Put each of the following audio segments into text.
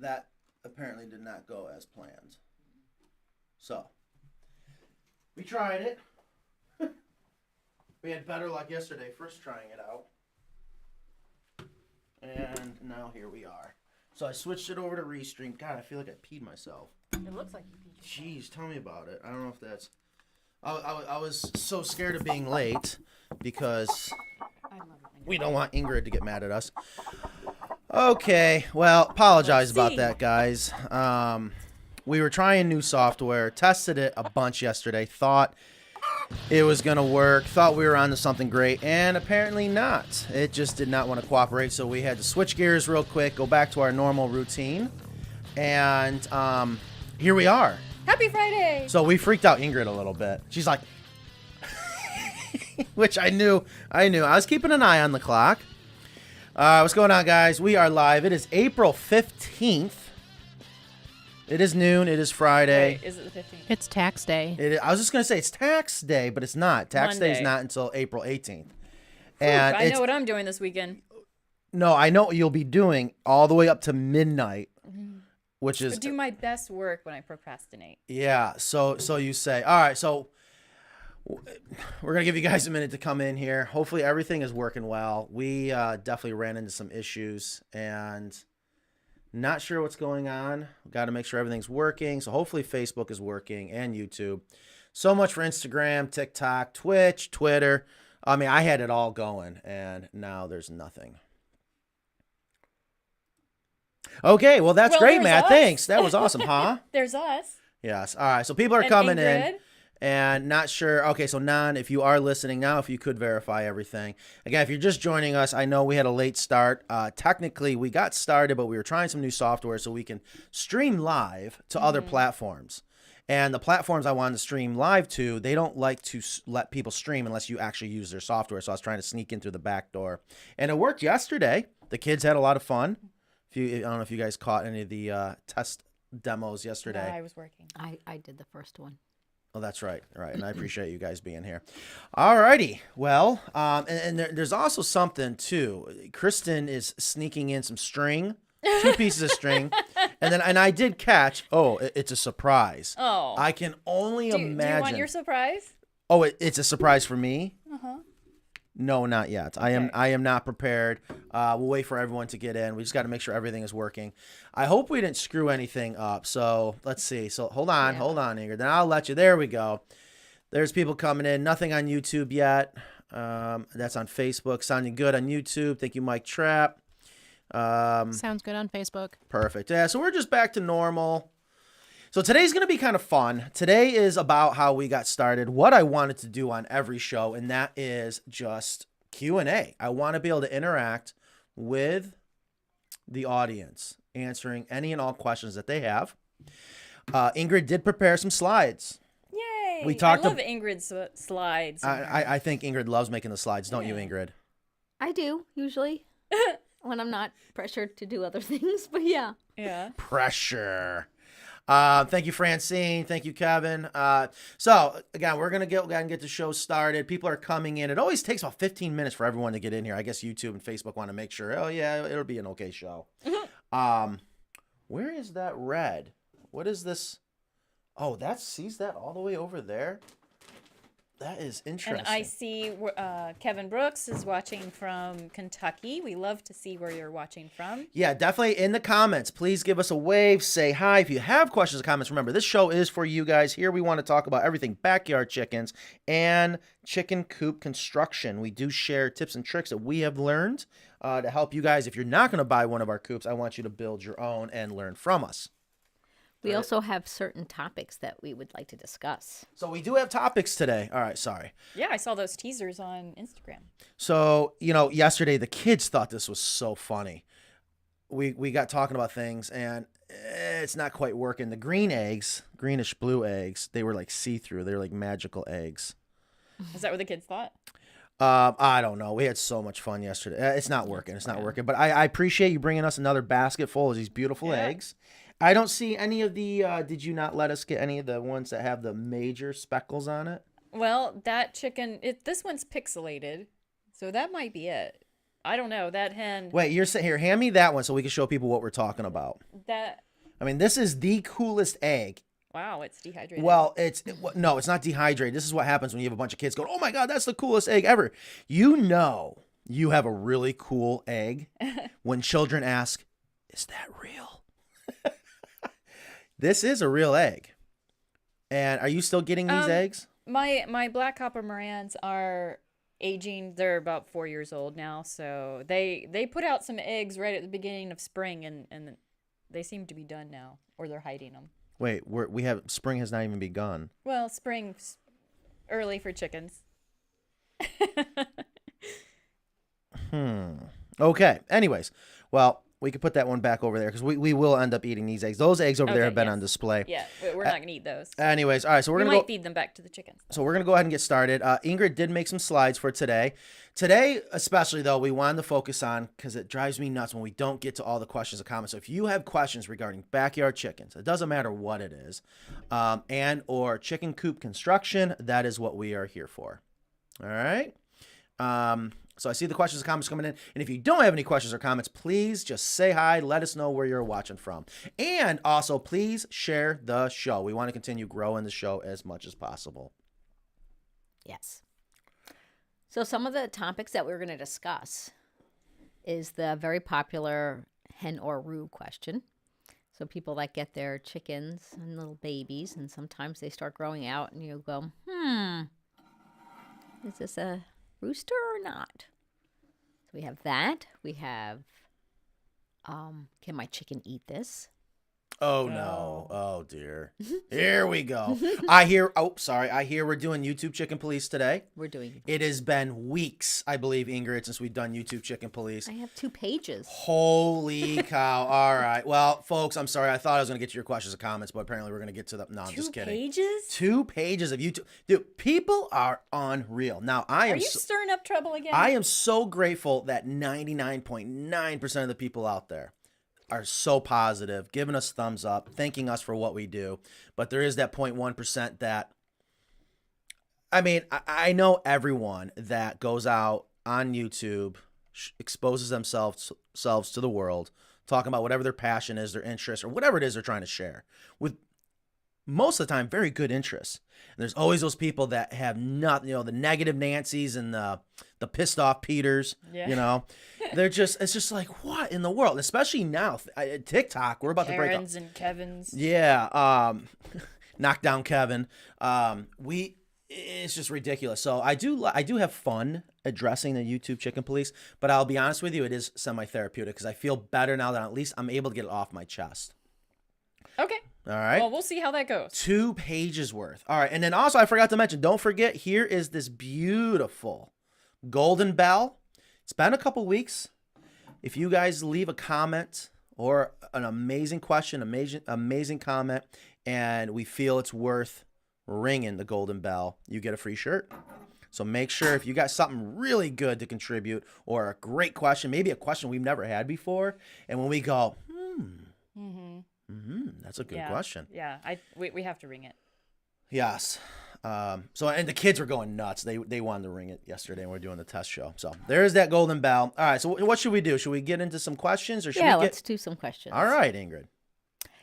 that apparently did not go as planned. So, we tried it. We had better luck yesterday first trying it out. And now here we are. So I switched it over to Restream. God, I feel like I peed myself. It looks like you peed yourself. Jeez, tell me about it. I don't know if that's... I was so scared of being late because we don't want Ingrid to get mad at us. Okay, well, apologize about that, guys. We were trying new software, tested it a bunch yesterday, thought it was going to work, thought we were onto something great, and apparently not. It just did not want to cooperate, so we had to switch gears real quick, go back to our normal routine, and here we are. Happy Friday! So we freaked out Ingrid a little bit. She's like, which I knew. I was keeping an eye on the clock. What's going on, guys? We are live. It is April 15th. It is noon. It is Friday. Wait, is it the 15th? It's tax day. I was just going to say it's tax day, but it's not. Tax day is not until April 18th. And I know what I'm doing this weekend. No, I know what you'll be doing all the way up to midnight, which is... I do my best work when I procrastinate. Yeah, so you say. All right, so we're going to give you guys a minute to come in here. Hopefully everything is working well. We definitely ran into some issues and not sure what's going on. Got to make sure everything's working. So hopefully Facebook is working and YouTube. So much for Instagram, TikTok, Twitch, Twitter. I mean, I had it all going and now there's nothing. Okay, well, that's great, Matt. Us. Thanks. That was awesome, huh? There's us. Yes. All right, so people are And coming Ingrid. in. And not sure. Okay, so Nan, if you are listening now, if you could verify everything. Again, if you're just joining us, I know we had a late start. Technically, we got started, but we were trying some new software so we can stream live to other platforms. And the platforms I wanted to stream live to, they don't like to let people stream unless you actually use their software. So I was trying to sneak in through the back door. And it worked yesterday. The kids had a lot of fun. I don't know if you guys caught any of the test demos yesterday. No, I was working. I did the first one. Oh, that's right. Right. And I appreciate you guys being here. All righty. Well, and there's also something, too. Kristen is sneaking in some string, 2 pieces of string. And I did catch, it's a surprise. Oh. I can only imagine. Do you want your surprise? Oh, it's a surprise for me? Uh-huh. No, not yet. Okay. I am not prepared. We'll wait for everyone to get in. We just got to make sure everything is working. I hope we didn't screw anything up. So let's see. So hold on, Ingrid. Then I'll let you. There we go. There's people coming in. Nothing on YouTube yet. That's on Facebook. Sounding good on YouTube. Thank you, Mike Trapp. Sounds good on Facebook. Perfect. Yeah. So we're just back to normal. So today's going to be kind of fun. Today is about how we got started, what I wanted to do on every show, and that is just Q&A. I want to be able to interact with the audience, answering any and all questions that they have. Ingrid did prepare some slides. Yay! I love Ingrid's slides. I think Ingrid loves making the slides, don't you, Ingrid? I do, usually, when I'm not pressured to do other things, but yeah. Yeah. Pressure. Thank you, Francine. Thank you, Kevin. So again, we're going to go ahead and get the show started. People are coming in. It always takes about 15 minutes for everyone to get in here. I guess YouTube and Facebook want to make sure, it'll be an okay show. Where is that red? What is this? Oh, sees that all the way over there? That is interesting. And I see Kevin Brooks is watching from Kentucky. We love to see where you're watching from. Yeah, definitely in the comments. Please give us a wave. Say hi. If you have questions or comments, remember, this show is for you guys. Here we want to talk about everything backyard chickens and chicken coop construction. We do share tips and tricks that we have learned to help you guys. If you're not going to buy one of our coops, I want you to build your own and learn from us. We also have certain topics that we would like to discuss. So we do have topics today. All right, sorry. Yeah, I saw those teasers on Instagram. So, yesterday the kids thought this was so funny. We got talking about things and it's not quite working. The greenish blue eggs, they were like see-through. They were like magical eggs. Is that what the kids thought? I don't know. We had so much fun yesterday. It's not working. It's not working. But I appreciate you bringing us another basket full of these beautiful eggs. I don't see any of the, did you not let us get any of the ones that have the major speckles on it? Well, that chicken, this one's pixelated, so that might be it. I don't know. That hen. Wait, you're saying here? Hand me that one so we can show people what we're talking about. That. I mean, this is the coolest egg. Wow, it's dehydrated. Well, no, it's not dehydrated. This is what happens when you have a bunch of kids going, "Oh my God, that's the coolest egg ever." You know, you have a really cool egg when children ask, "Is that real?" This is a real egg. And are you still getting these eggs? My black copper Morans are aging. They're about 4 years old now, so they put out some eggs right at the beginning of spring, and they seem to be done now, or they're hiding them. Wait, we have spring has not even begun. Well, spring's early for chickens. Okay. Anyways, well, we could put that one back over there because we will end up eating these eggs. Those eggs over there have been on display. Yeah, we're not gonna eat those. Anyways, all right. So We gonna might feed them back to the chickens. So we're gonna go ahead and get started. Ingrid did make some slides for today. Today, especially though, we wanted to focus on because it drives me nuts when we don't get to all the questions and comments. So if you have questions regarding backyard chickens, it doesn't matter what it is, and or chicken coop construction, that is what we are here for. All right. So I see the questions and comments coming in. And if you don't have any questions or comments, please just say hi. Let us know where you're watching from. And also, please share the show. We want to continue growing the show as much as possible. Yes. So some of the topics that we're going to discuss is the very popular hen or roo question. So people that get their chickens and little babies, and sometimes they start growing out, and you go, is this a rooster or not? So we have that. We have, can my chicken eat this? Oh, no. Oh, dear. Here we go. I hear we're doing YouTube Chicken Police today. We're doing. It has been weeks, I believe, Ingrid, since we've done YouTube Chicken Police. I have 2 pages. Holy cow. All right. Well, folks, I'm sorry. I thought I was going to get to your questions and comments, but apparently we're going to get to them. No, I'm just kidding. 2 pages? 2 pages of YouTube. Dude, people are unreal. Now, Are you stirring up trouble again? I am so grateful that 99.9% of the people out there are so positive, giving us thumbs up, thanking us for what we do. But there is that 0.1% that, I mean, I know everyone that goes out on YouTube, exposes themselves to the world, talking about whatever their passion is, their interest, or whatever it is they're trying to share, with most of the time very good interests. And there's always those people that have not, the negative Nancys and the pissed off Peters. Yeah. It's just like, what in the world? Especially now, TikTok, we're about to break up. Karens and Kevins. Yeah, knock down Kevin. It's just ridiculous. So I do have fun addressing the YouTube Chicken Police, but I'll be honest with you, it is semi-therapeutic because I feel better now that at least I'm able to get it off my chest. Okay. All right. Well, we'll see how that goes. 2 pages worth. All right. And then also, I forgot to mention, don't forget, here is this beautiful golden bell. It's been a couple weeks. If you guys leave a comment or an amazing question, amazing comment, and we feel it's worth ringing the golden bell, you get a free shirt. So make sure if you got something really good to contribute or a great question, maybe a question we've never had before, and when we go, that's a good question. Yeah, we have to ring it. Yes. So and the kids were going nuts. They wanted to ring it yesterday, and we're doing the test show. So there's that golden bell. All right. So what should we do? Should we get into some questions, or should let's do some questions. All right, Ingrid.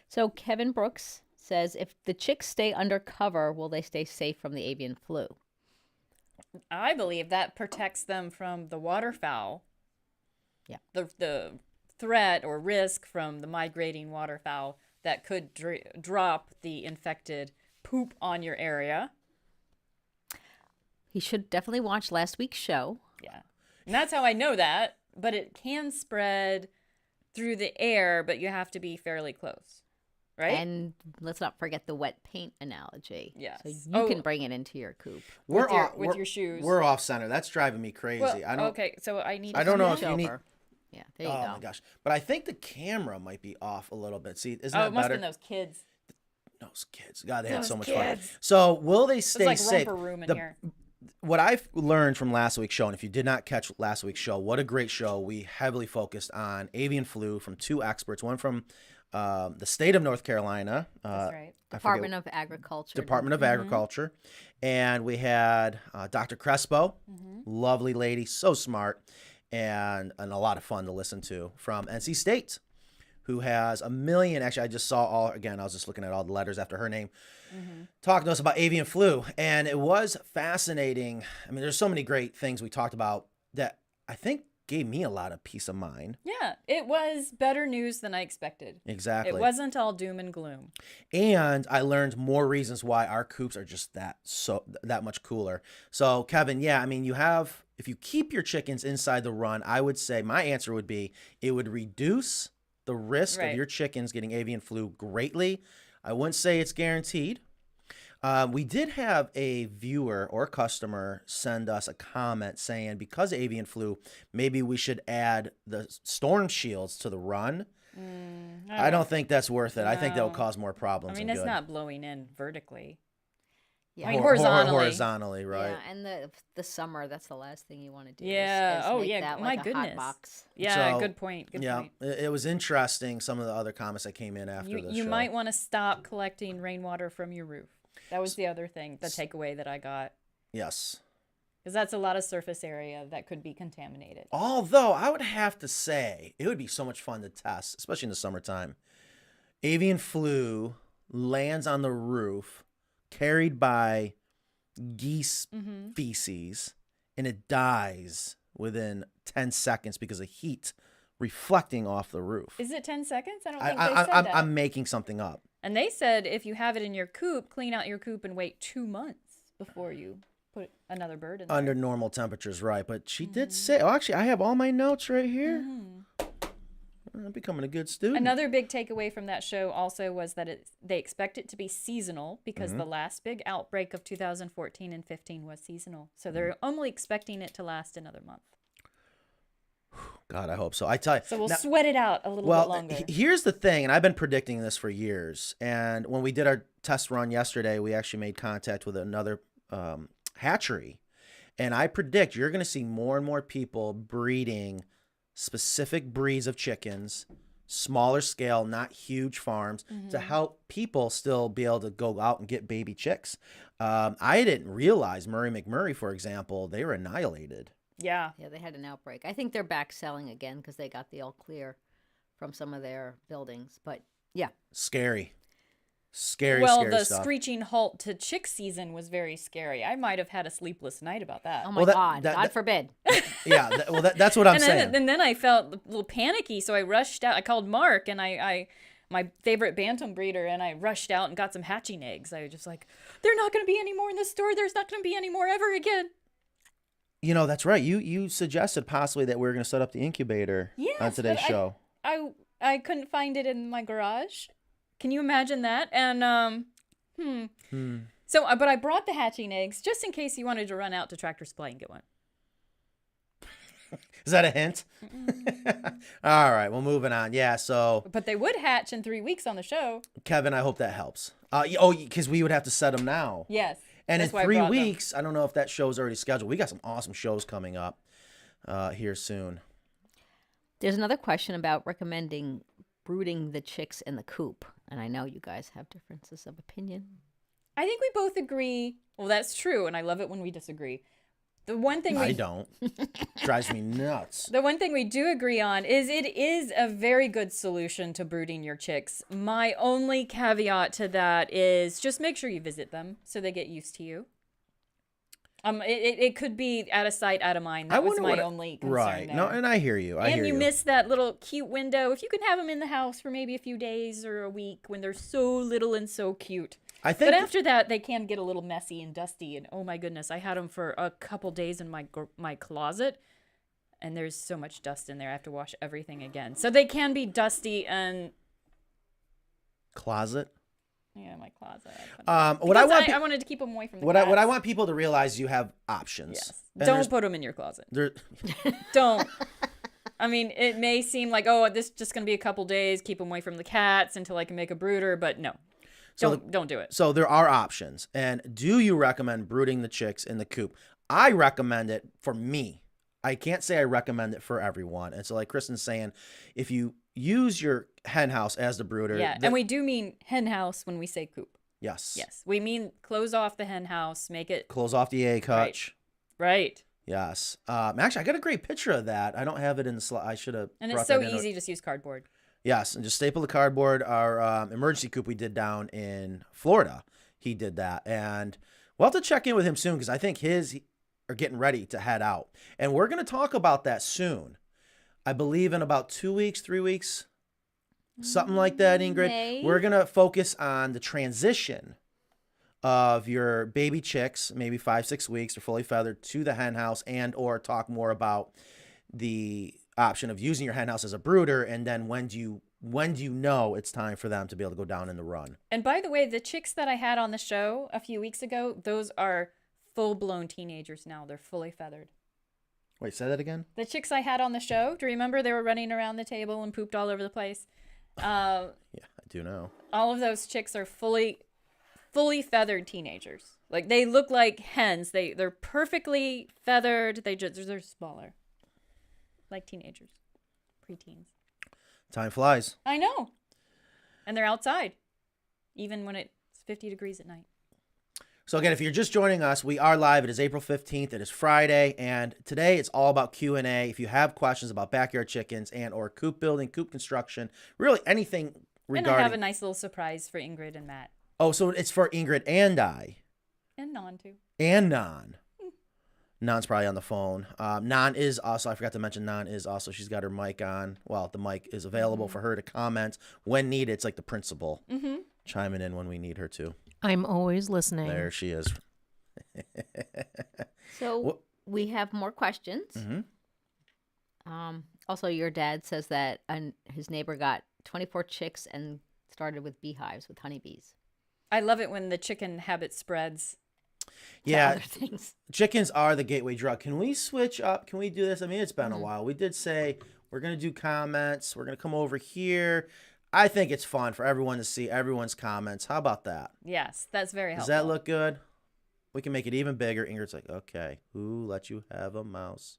So Kevin Brooks says, if the chicks stay under cover, will they stay safe from the avian flu? I believe that protects them from the waterfowl. Yeah. The threat or risk from the migrating waterfowl that could drop the infected poop on your area. He should definitely watch last week's show. Yeah. And that's how I know that, but it can spread through the air, but you have to be fairly close. Right? And let's not forget the wet paint analogy. Yes. So you can bring it into your coop. With your shoes. We're off center. That's driving me crazy. Well, okay, so I need. I don't know if you need. Yeah, there you go. Oh my gosh! But I think the camera might be off a little bit. See, isn't that it must better? have been those kids. Those kids. God, they had so much kids. fun. So will they stay It's like safe? romper room in here. What I've learned from last week's show, and if you did not catch last week's show, what a great show. We heavily focused on avian flu from 2 experts, one from the state of North Carolina. That's right. Department of Agriculture. Department of Agriculture. And we had Dr. Crespo, lovely lady, so smart. and a lot of fun to listen to from NC State, who has a million. Actually, I just saw I was just looking at all the letters after her name, talking to us about avian flu. And it was fascinating. I mean, there's so many great things we talked about that I think gave me a lot of peace of mind. Yeah, it was better news than I expected. Exactly. It wasn't all doom and gloom. And I learned more reasons why our coops are just that much cooler. So, Kevin, yeah, I mean, if you keep your chickens inside the run, I would say my answer would be it would reduce the risk of your chickens getting avian flu greatly. I wouldn't say it's guaranteed. We did have a viewer or customer send us a comment saying because of avian flu, maybe we should add the storm shields to the run. I don't think that's worth it. No. I think that will cause more problems. I mean, it's not blowing in vertically. Yeah. I mean, horizontally. Horizontally, right? Yeah, and the summer, that's the last thing you want to do. Yeah. Is make that my like goodness. a hot box. Yeah, so, good point. Good point. It was interesting, some of the other comments that came in after the show. You might want to stop collecting rainwater from your roof. That was the other thing, the takeaway that I got. Yes. Because that's a lot of surface area that could be contaminated. Although, I would have to say, it would be so much fun to test, especially in the summertime. Avian flu lands on the roof, carried by geese feces, and it dies within 10 seconds because of heat reflecting off the roof. Is it 10 seconds? I don't think they said that. I'm making something up. And they said if you have it in your coop, clean out your coop and wait 2 months before you put another bird in there. Under normal temperatures, right. But she did say, actually, I have all my notes right here. I'm becoming a good student. Another big takeaway from that show also was that they expect it to be seasonal because the last big outbreak of 2014 and 15 was seasonal. So they're only expecting it to last another month. God, I hope so. I tell you. So we'll sweat it out a little bit longer. Here's the thing, and I've been predicting this for years. And when we did our test run yesterday, we actually made contact with another hatchery. And I predict you're going to see more and more people breeding specific breeds of chickens, smaller scale, not huge farms, to help people still be able to go out and get baby chicks. I didn't realize Murray McMurray, for example, they were annihilated. Yeah. Yeah, they had an outbreak. I think they're back selling again because they got the all clear from some of their buildings. But yeah. Scary Well, the stuff. screeching halt to chick season was very scary. I might have had a sleepless night about that. Oh my God. God forbid. Yeah. That's what I'm saying. And then I felt a little panicky. So I rushed out. I called Mark and I my favorite bantam breeder, and I rushed out and got some hatching eggs. I was just like, they're not going to be any more in the store. There's not going to be any more ever again. You know, that's right. You suggested possibly that we were going to set up the incubator on today's show. I couldn't find it in my garage. Can you imagine that? And So, but I brought the hatching eggs just in case you wanted to run out to Tractor Supply and get one. Is that a hint? All right, well, moving on. Yeah, so. But they would hatch in 3 weeks on the show. Kevin, I hope that helps. Because we would have to set them now. Yes. And in 3 weeks, I don't know if that show's already scheduled. We got some awesome shows coming up here soon. There's another question about recommending brooding the chicks in the coop. And I know you guys have differences of opinion. I think we both agree. Well, that's true. And I love it when we disagree. The one thing I don't. Drives me nuts. The one thing we do agree on is it is a very good solution to brooding your chicks. My only caveat to that is just make sure you visit them so they get used to you. It could be out of sight, out of mind. That was my only concern. Right. There. No, and I hear you. And you miss that little cute window. If you can have them in the house for maybe a few days or a week when they're so little and so cute. But after that, they can get a little messy and dusty. And oh my goodness, I had them for a couple days in my closet. And there's so much dust in there. I have to wash everything again. So they can be dusty and... Closet? Yeah, my closet. I wanted to keep them away from the cats. What I want people to realize, you have options. Yes. Don't put them in your closet. Don't. I mean, it may seem like, this is just going to be a couple days, keep them away from the cats until I can make a brooder, but no. Don't do it. So there are options. And do you recommend brooding the chicks in the coop? I recommend it for me. I can't say I recommend it for everyone. And so like Kristen's saying, if you use your hen house as the brooder. Yeah, and we do mean hen house when we say coop. Yes. Yes. We mean close off the hen house, make it... Close off the egg hutch. Right. Yes. Actually, I got a great picture of that. I don't have it in the slide. I should have. And it's so easy. Just use cardboard. Yes, and just staple the cardboard. Our emergency coop we did down in Florida, he did that. And we'll have to check in with him soon because I think his are getting ready to head out. And we're going to talk about that soon. I believe in about 2 weeks, 3 weeks, something like that, Ingrid. May. We're going to focus on the transition of your baby chicks, maybe 5-6 weeks, or fully feathered, to the hen house, and or talk more about the option of using your hen house as a brooder, and then when do you know it's time for them to be able to go down in the run. And by the way, the chicks that I had on the show a few weeks ago, those are full-blown teenagers now. They're fully feathered. Wait, say that again? The chicks I had on the show, do you remember they were running around the table and pooped all over the place? Yeah, I do know. All of those chicks are fully feathered teenagers. Like, they look like hens. They're perfectly feathered. They're smaller. Like teenagers. Preteens. Time flies. I know. And they're outside. Even when it's 50 degrees at night. So again, if you're just joining us, we are live. It is April 15th. It is Friday. And today it's all about Q&A. If you have questions about backyard chickens and or coop building, coop construction, really anything regarding... And I have a nice little surprise for Ingrid and Matt. Oh, so it's for Ingrid and I. And Non, too. And Non. Non's probably on the phone. Non is also, I forgot to mention, Non is also, she's got her mic on. Well, the mic is available for her to comment when needed. It's like the principal chiming in when we need her to. I'm always listening. There she is. So we have more questions. Also, your dad says that his neighbor got 24 chicks and started with beehives with honeybees. I love it when the chicken habit spreads. Yeah, Other things. chickens are the gateway drug. Can we switch up? Can we do this? I mean, it's been a while. We did say we're going to do comments. We're going to come over here. I think it's fun for everyone to see everyone's comments. How about that? Yes, that's very Does helpful. that look good? We can make it even bigger. Ingrid's like, okay, who let you have a mouse?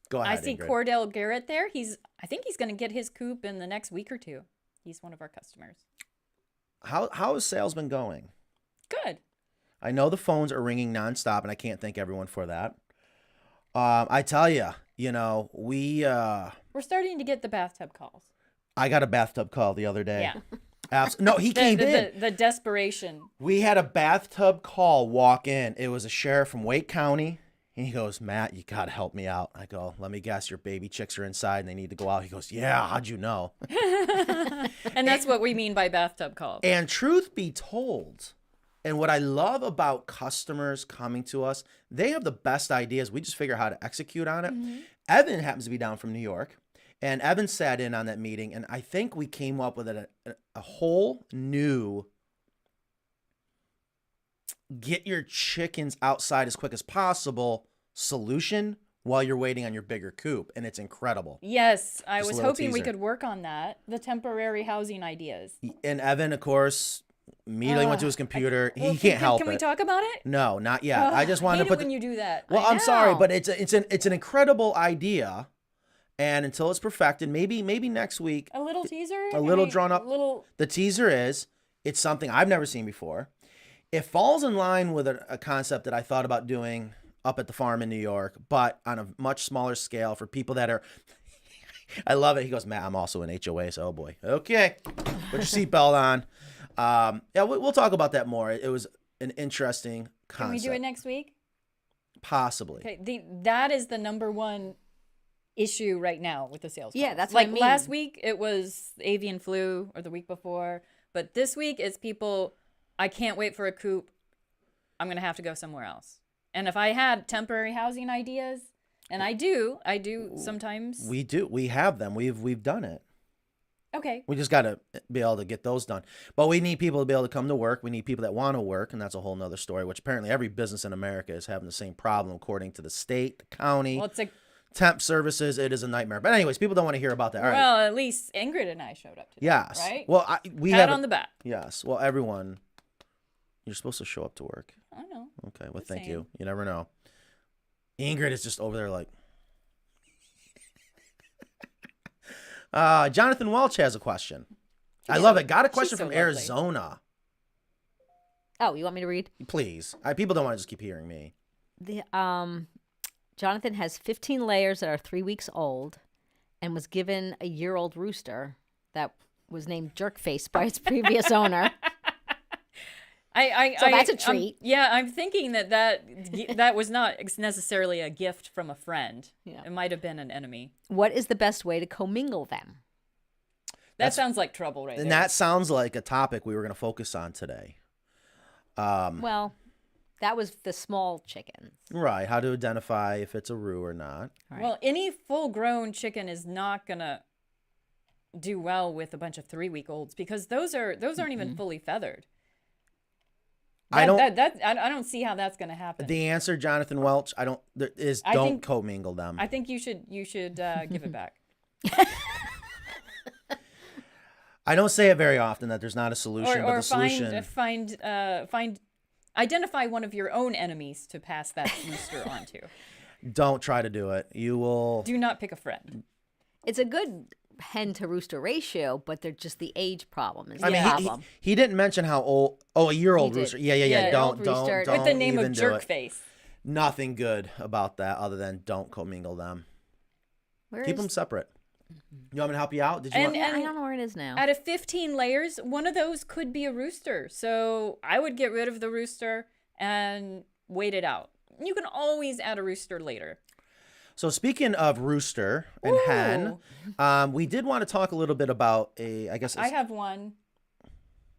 Go ahead, I see Ingrid. Cordell Garrett there. I think he's going to get his coop in the next week or two. He's one of our customers. How has sales been going? Good. I know the phones are ringing nonstop, and I can't thank everyone for that. I tell you, we're starting to get the bathtub calls. I got a bathtub call the other day. Yeah. No, he came in. The desperation. We had a bathtub call walk in. It was a sheriff from Wake County. And he goes, Matt, you got to help me out. I go, let me guess, your baby chicks are inside and they need to go out. He goes, yeah, how'd you know? And that's what we mean by bathtub calls. And truth be told, and what I love about customers coming to us, they have the best ideas. We just figure out how to execute on it. Evan happens to be down from New York. And Evan sat in on that meeting. And I think we came up with a whole new get your chickens outside as quick as possible solution while you're waiting on your bigger coop. And it's incredible. Yes, I Just a was little hoping we teaser. could work on that. The temporary housing ideas. And Evan, of course, immediately went to his computer. He can't help it. Can we talk about it? No, not yet. I just wanted hate to put it when you do that. Well, I I'm sorry, know. but it's an incredible idea. And until it's perfected, maybe next week, A little teaser? a little drawn up. A little... The teaser is, it's something I've never seen before. It falls in line with a concept that I thought about doing up at the farm in New York, but on a much smaller scale for people that are, I love it. He goes, Matt, I'm also in HOA, so oh boy. Okay, put your seatbelt on. Yeah, we'll talk about that more. It was an interesting concept. Can we do it next week? Possibly. Okay, that is the number one issue right now with the sales. Yeah, calls. that's what I like mean. last week it was avian flu, or the week before, but this week it's people. I can't wait for a coop. I'm gonna have to go somewhere else. And if I had temporary housing ideas, and I do sometimes. We have them. We've done it. Okay. We just got to be able to get those done. But we need people to be able to come to work. We need people that want to work, and that's a whole nother story, which apparently every business in America is having the same problem, according to the state, the county, Well, it's a temp services. It is a nightmare. But anyways, people don't want to hear about that. All right. well, at least Ingrid and I showed up today. Yes. Right. Well, we Pat have on the back. Yes. Well, everyone, you're supposed to show up to work. I know. Okay. Well, Just thank saying. you. You never know. Ingrid is just over there like. Jonathan Welch has a question. I love it. Got a question so from lovely. Arizona. Oh, you want me to read? Please. People don't want to just keep hearing me. The Jonathan has 15 layers that are 3 weeks old and was given a year-old rooster that was named Jerkface by its previous owner. So that's a treat. I'm thinking that was not necessarily a gift from a friend. Yeah. It might have been an enemy. What is the best way to commingle them? That sounds like trouble right there. And that sounds like a topic we were going to focus on today. Well, that was the small chickens. Right. How to identify if it's a roux or not. Right. Well, any full-grown chicken is not going to do well with a bunch of 3-week-olds because those aren't even fully feathered. I don't see how that's going to happen. The answer, Jonathan Welch, don't commingle them. I think you should give it back. I don't say it very often that there's not a solution, but the solution. Identify one of your own enemies to pass that rooster on to. Don't try to do it. You will. Do not pick a friend. It's a good hen to rooster ratio, but they're just the age problem is the I problem. mean, he didn't mention how old. Oh, a year-old rooster. Yeah. Don't with the name of even do it. Jerkface. Nothing good about that other than don't commingle them. Keep them separate. You want me to help you out? I don't know where it is now. Out of 15 layers, one of those could be a rooster. So I would get rid of the rooster and wait it out. You can always add a rooster later. So speaking of rooster and hen, we did want to talk a little bit about I have one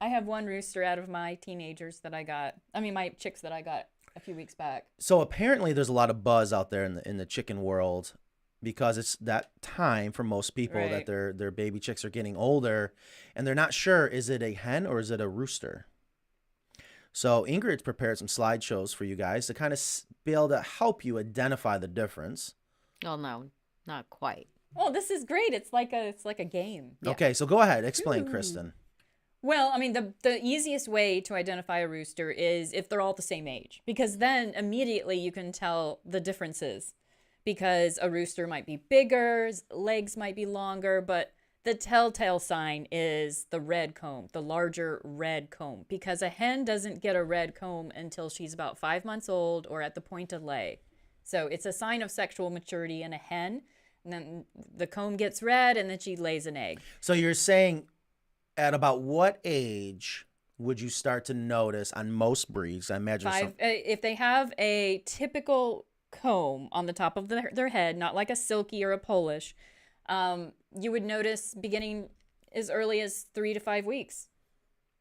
rooster out of my teenagers that I got. I mean, my chicks that I got a few weeks back. So apparently there's a lot of buzz out there in the chicken world because it's that time for most people that their baby chicks are getting older and they're not sure, is it a hen or is it a rooster? So Ingrid's prepared some slideshows for you guys to kind of be able to help you identify the difference. Oh, no, not quite. Oh, this is great. It's like a game. Yeah. Okay, so go ahead. Explain, Kristen. Well, I mean, the easiest way to identify a rooster is if they're all the same age, because then immediately you can tell the differences. Because a rooster might be bigger, legs might be longer, but the telltale sign is the red comb, the larger red comb. Because a hen doesn't get a red comb until she's about 5 months old or at the point of lay. So it's a sign of sexual maturity in a hen. And then the comb gets red and then she lays an egg. So you're saying at about what age would you start to notice on most breeds? I imagine if they have a typical comb on the top of their head, not like a Silkie or a Polish, you would notice beginning as early as 3 to 5 weeks.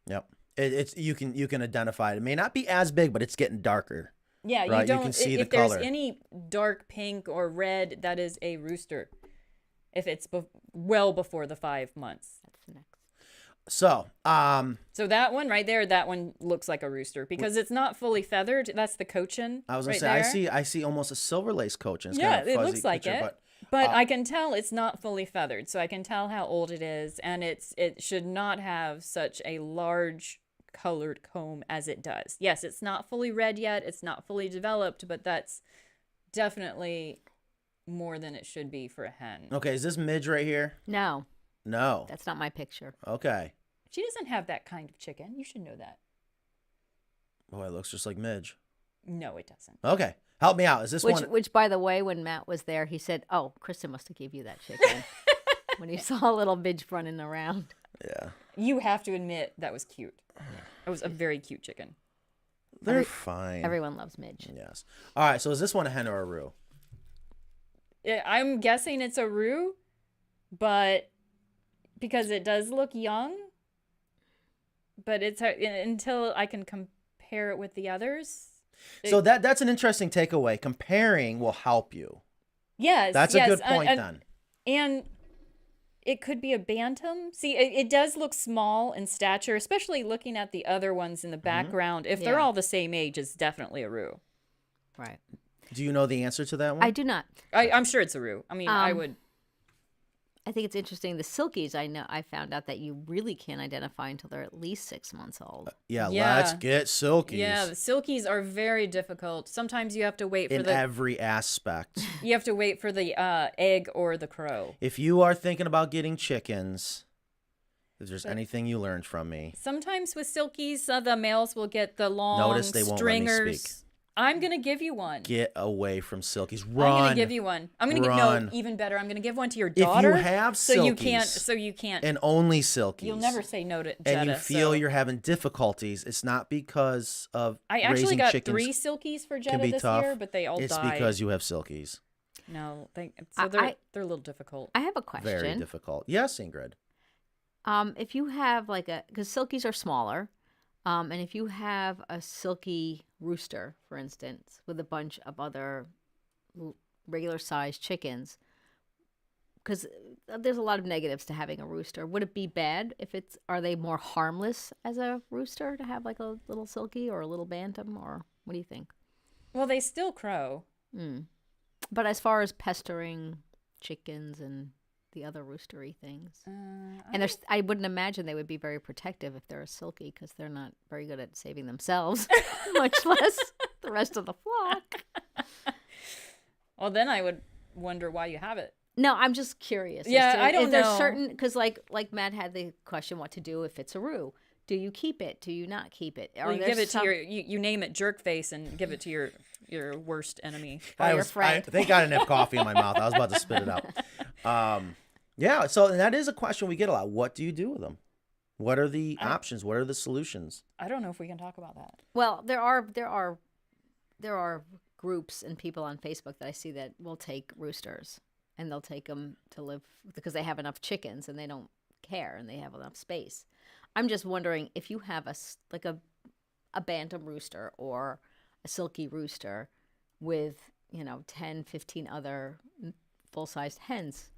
Yep. It's you can identify it. It may not be as big, but it's getting darker. Yeah, right? you can see the if there's color. any dark pink or red, that is a rooster. If it's well before the 5 months. That's next. So that one right there, that one looks like a rooster because it's not fully feathered. That's the cochin. I was gonna say there. I see almost a silver lace cochin. It's Yeah, kind of a it fuzzy looks like picture, it. But I can tell it's not fully feathered, so I can tell how old it is, and it should not have such a large colored comb as it does. Yes, it's not fully red yet. It's not fully developed, but that's definitely more than it should be for a hen. Okay, is this Midge right here? No, No. that's not my picture. Okay. She doesn't have that kind of chicken. You should know that. Boy, it looks just like Midge. No, it doesn't. Okay. Help me out. Is this one? Which, by the way, when Matt was there, he said, "Oh, Kristen must have gave you that chicken." When he saw a little midge running around. Yeah. You have to admit that was cute. It was a very cute chicken. They're fine. Everyone loves midge. Yes. All right, so is this one a hen or a roux? I'm guessing it's a roux, but because it does look young, but it's until I can compare it with the others. So that's an interesting takeaway. Comparing will help you. Yes. That's a good point then. And it could be a bantam. See, it does look small in stature, especially looking at the other ones in the background. If they're all the same age, it's definitely a roux. Right. Do you know the answer to that one? I do not. I'm sure it's a roux. I mean, I would. I think it's interesting. The Silkies, I found out that you really can't identify until they're at least 6 months old. Yeah, let's get Silkies. Yeah, the Silkies are very difficult. Sometimes you have to wait for in every aspect. You have to wait for the egg or the crow. If you are thinking about getting chickens, If there's anything you learned from me. Sometimes with silkies, the males will get the long Notice they won't let me stringers. speak. I'm gonna give you one. Get away from silkies. I'm Run. gonna give you one. I'm gonna Run. even better. I'm gonna give one to your If daughter. you have so you silkies can't. and only silkies. You'll never say no to Jetta. And you feel so. you're having difficulties. It's not because of I actually raising got chickens 3 silkies for can Jetta be this tough. year, but they all It's died. because you have silkies. No, they're a little difficult. I have a question. Very difficult. Yes, Ingrid. If you have because silkies are smaller, and if you have a silky rooster, for instance, with a bunch of other regular sized chickens, because there's a lot of negatives to having a rooster. Would it be bad are they more harmless as a rooster to have like a little silky or a little bantam, or what do you think? Well, they still crow. But as far as pestering chickens and the other roostery things, and I wouldn't imagine they would be very protective if they're a silky, because they're not very good at saving themselves, much less the rest of the flock. Well, then I would wonder why you have it. No, I'm just curious. Yeah, I don't is there know. certain, because like Matt had the question, what to do if it's a roo. Do you keep it? Do you not keep it? Or you give it to you name it jerk face and give it to your worst enemy. Your friend. Thank God I didn't have coffee in my mouth. I was about to spit it out. Yeah, so that is a question we get a lot. What do you do with them? What are the options? What are the solutions? I don't know if we can talk about that. Well, there are groups and people on Facebook that I see that will take roosters, and they'll take them to live because they have enough chickens and they don't care and they have enough space. I'm just wondering if you have a bantam rooster or a silky rooster with 10, 15 other full-sized hens.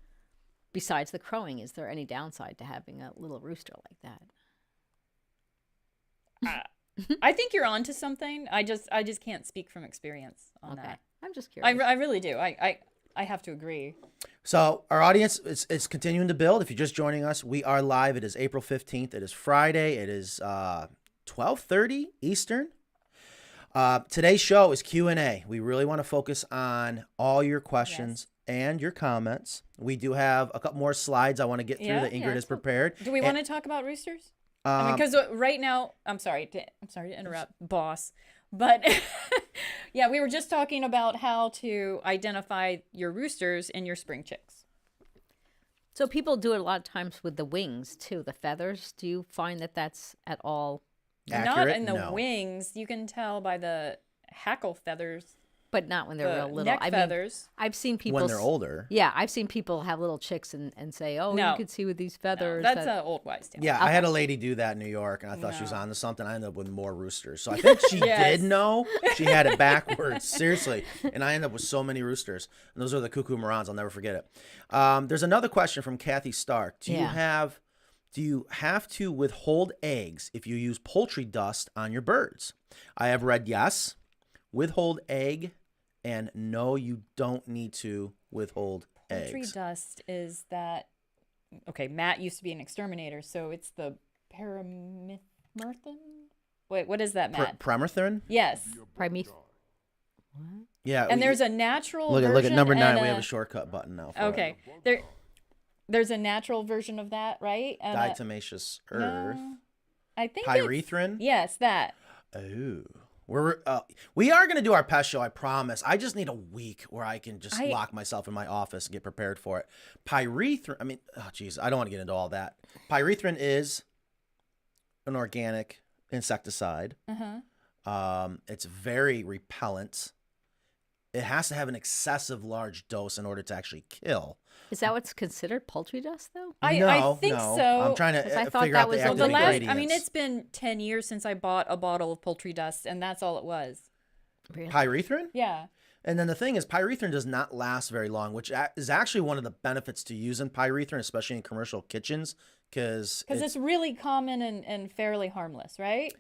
Besides the crowing, is there any downside to having a little rooster like that? I think you're onto something. I just can't speak from experience on that. I'm just curious. I really do. I have to agree. So our audience is continuing to build. If you're just joining us, we are live. It is April 15th. It is Friday. It is 12:30 Eastern. Today's show is Q&A. We really want to focus on all your questions and your comments. We do have a couple more slides I want to get through that Ingrid has prepared. Do we want to talk about roosters? Because right now, I'm sorry to interrupt, boss. But yeah, we were just talking about how to identify your roosters and your spring chicks. So people do it a lot of times with the wings too, the feathers. Do you find that that's at all accurate? Not in the No. wings. You can tell by the hackle feathers. But not when they're The real little. neck feathers. I've seen people When they're older. Yeah, I've seen people have little chicks and say, "Oh, No. you could see with these feathers." That's an old wives' tale. Yeah, I had a lady do that in New York, and I thought she was onto something. I ended up with more roosters. So I think she did know. She had it backwards, seriously. And I ended up with so many roosters. And those are the cuckoo marans. I'll never forget it. There's another question from Kathy Stark. Do you have to withhold eggs if you use poultry dust on your birds? I have read yes, withhold egg, and no, you don't need to withhold Poultry eggs. dust is that. Okay, Matt used to be an exterminator, so it's the paramethrin. Wait, what is that, Matt? Permethrin? Yes. Yeah. And there's a natural Look version at number 9. and We have a shortcut button now. For Okay. There's a natural version of that, right? And diatomaceous earth. no, I think Pyrethrin? Yes, that. Oh. We are going to do our pest show, I promise. I just need a week where I can just lock myself in my office and get prepared for it. Pyrethrin, I mean, oh, geez, I don't want to get into all that. Pyrethrin is an organic insecticide. It's very repellent. It has to have an excessive large dose in order to actually kill. Is that what's considered poultry dust, though? I think no. so. I'm trying to 'Cause I thought figure that out was the the active last- ingredients. I mean, it's been 10 years since I bought a bottle of poultry dust, and that's all it was. Really? Pyrethrin? Yeah. And then the thing is, pyrethrin does not last very long, which is actually one of the benefits to using pyrethrin, especially in commercial kitchens, because it's really common and fairly harmless, right?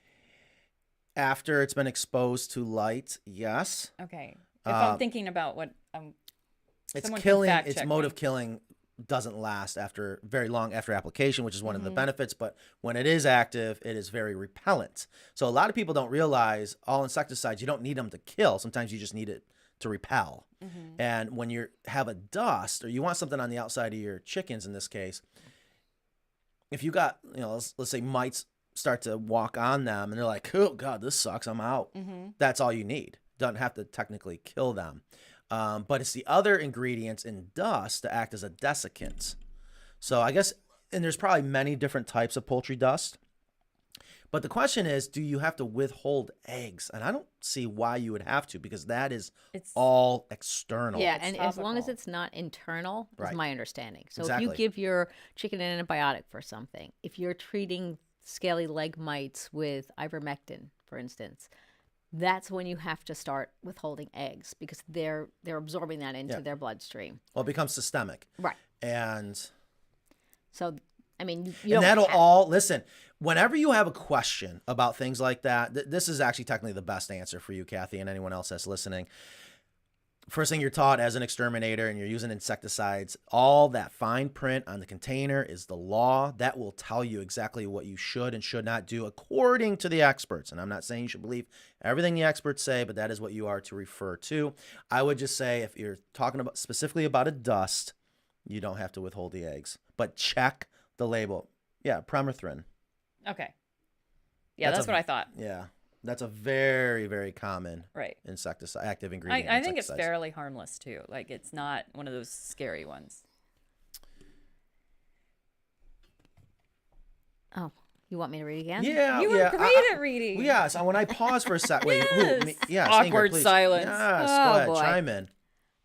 after it's been exposed to light, yes. Okay. If I'm thinking about what It's someone can killing. fact Its check mode me. of killing doesn't last after very long after application, which is one of the benefits. But when it is active, it is very repellent. So a lot of people don't realize all insecticides, you don't need them to kill. Sometimes you just need it to repel. And when you have a dust or you want something on the outside of your chickens, in this case, if you got, let's say mites start to walk on them and they're like, oh God, this sucks, I'm out. That's all you need. Doesn't have to technically kill them. But it's the other ingredients in dust to act as a desiccant. So I guess, and there's probably many different types of poultry dust. But the question is, do you have to withhold eggs? And I don't see why you would have to, because it's all external. Yeah, It's and as long as topical. it's not internal, Right. is my understanding. So Exactly. if you give your chicken an antibiotic for something, if you're treating scaly leg mites with ivermectin, for instance, that's when you have to start withholding eggs because they're absorbing that into their bloodstream. Well, it becomes systemic. Right. And So, I mean, you and don't that'll have- all listen. Whenever you have a question about things like that, this is actually technically the best answer for you, Kathy, and anyone else that's listening. First thing you're taught as an exterminator and you're using insecticides, all that fine print on the container is the law. That will tell you exactly what you should and should not do according to the experts. And I'm not saying you should believe everything the experts say, but that is what you are to refer to. I would just say if you're talking about specifically about a dust, you don't have to withhold the eggs, but check the label. Yeah, permethrin. Okay. Yeah, that's what I thought. Yeah, that's a very, very common Right. insecticide, active ingredient. I think it's insecticides. fairly harmless too. Like it's not one of those scary ones. Oh, you want me to read again? Yeah, You were yeah. great at reading. Well, yeah, so when I pause for a sec, wait, who? Me? Yes, Awkward Ingrid, please. silence. Yes, Oh, go ahead, boy. chime in.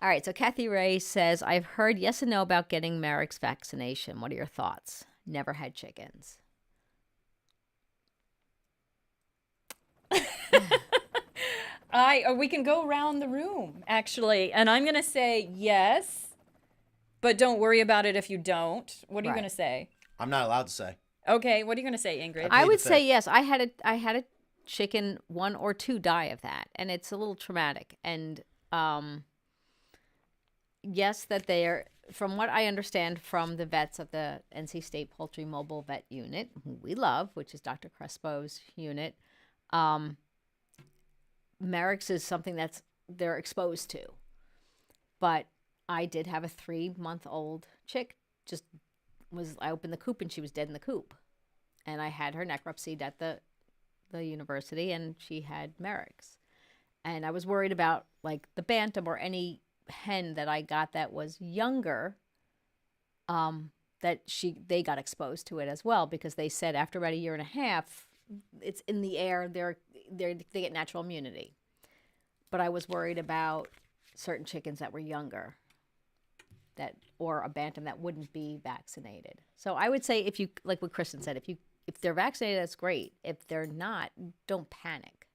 All right, so Kathy Ray says, I've heard yes and no about getting Marek's vaccination. What are your thoughts? Never had chickens. We can go around the room actually, and I'm gonna say yes, but don't worry about it if you don't. What are you Right. gonna say? I'm not allowed to say. Okay, what are you gonna say, Ingrid? I plead would the say fifth. yes. I had a chicken, 1 or 2 die of that, and it's a little traumatic. And yes, that they're, from what I understand from the vets of the NC State Poultry Mobile Vet Unit, who we love, which is Dr. Crespo's unit, Marek's is something that's they're exposed to. But I did have a 3-month-old chick. I opened the coop and she was dead in the coop, and I had her necropsied at the university, and she had Marek's, and I was worried about like the bantam or any hen that I got that was younger, that they got exposed to it as well, because they said after about a year and a half, it's in the air. They get natural immunity, but I was worried about certain chickens that were younger, or a bantam that wouldn't be vaccinated. So I would say, if you, like what Kristen said, if they're vaccinated, that's great. If they're not, don't panic.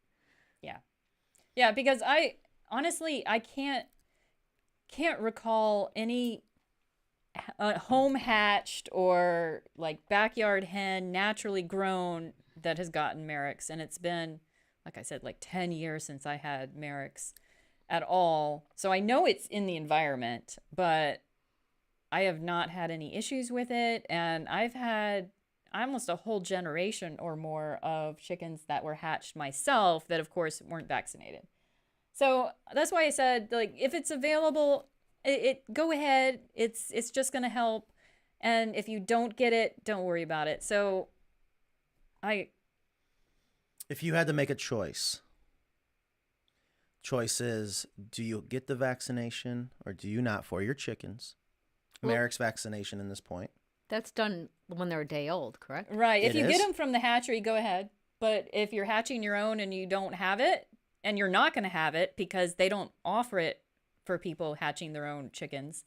Yeah, because I honestly can't recall any home hatched or like backyard hen naturally grown that has gotten Marek's, and it's been, like I said, like 10 years since I had Marek's at all. So I know it's in the environment, but I have not had any issues with it, and I've had almost a whole generation or more of chickens that were hatched myself that of course weren't vaccinated. So that's why I said, like, if it's available, it go ahead. It's just going to help. And if you don't get it, don't worry about it. So If you had to make a choice is, do you get the vaccination or do you not for your chickens? Well- Marek's vaccination in this point. That's done when they're a day old, correct? right. If It you is? get them from the hatchery, go ahead. But if you're hatching your own and you don't have it, and you're not going to have it because they don't offer it for people hatching their own chickens.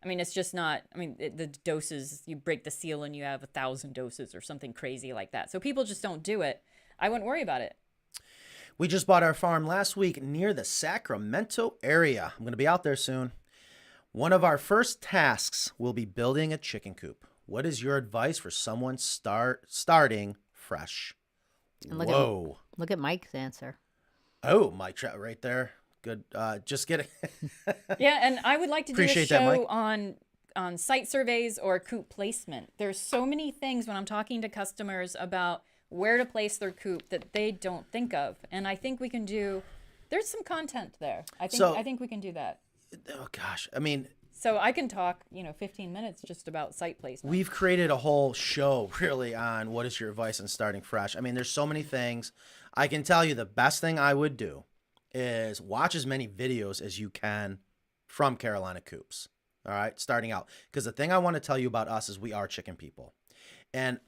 I mean, it's just not, the doses, you break the seal and you have 1,000 doses or something crazy like that. So people just don't do it. I wouldn't worry about it. We just bought our farm last week near the Sacramento area. I'm going to be out there soon. One of our first tasks will be building a chicken coop. What is your advice for someone starting fresh? And Whoa. Look at Mike's answer. Oh, Mike right there. Good. Just get it. Yeah, and I would like to do a Appreciate that, show Mike. on site surveys or coop placement. There's so many things when I'm talking to customers about where to place their coop that they don't think of. And I think we can there's some content there. I think we can do that. Oh gosh. I mean, So I can talk, 15 minutes just about site placement. We've created a whole show really on what is your advice on starting fresh. I mean, there's so many things. I can tell you the best thing I would do is watch as many videos as you can from Carolina Coops. All right, starting out. Because the thing I want to tell you about us is we are chicken people. And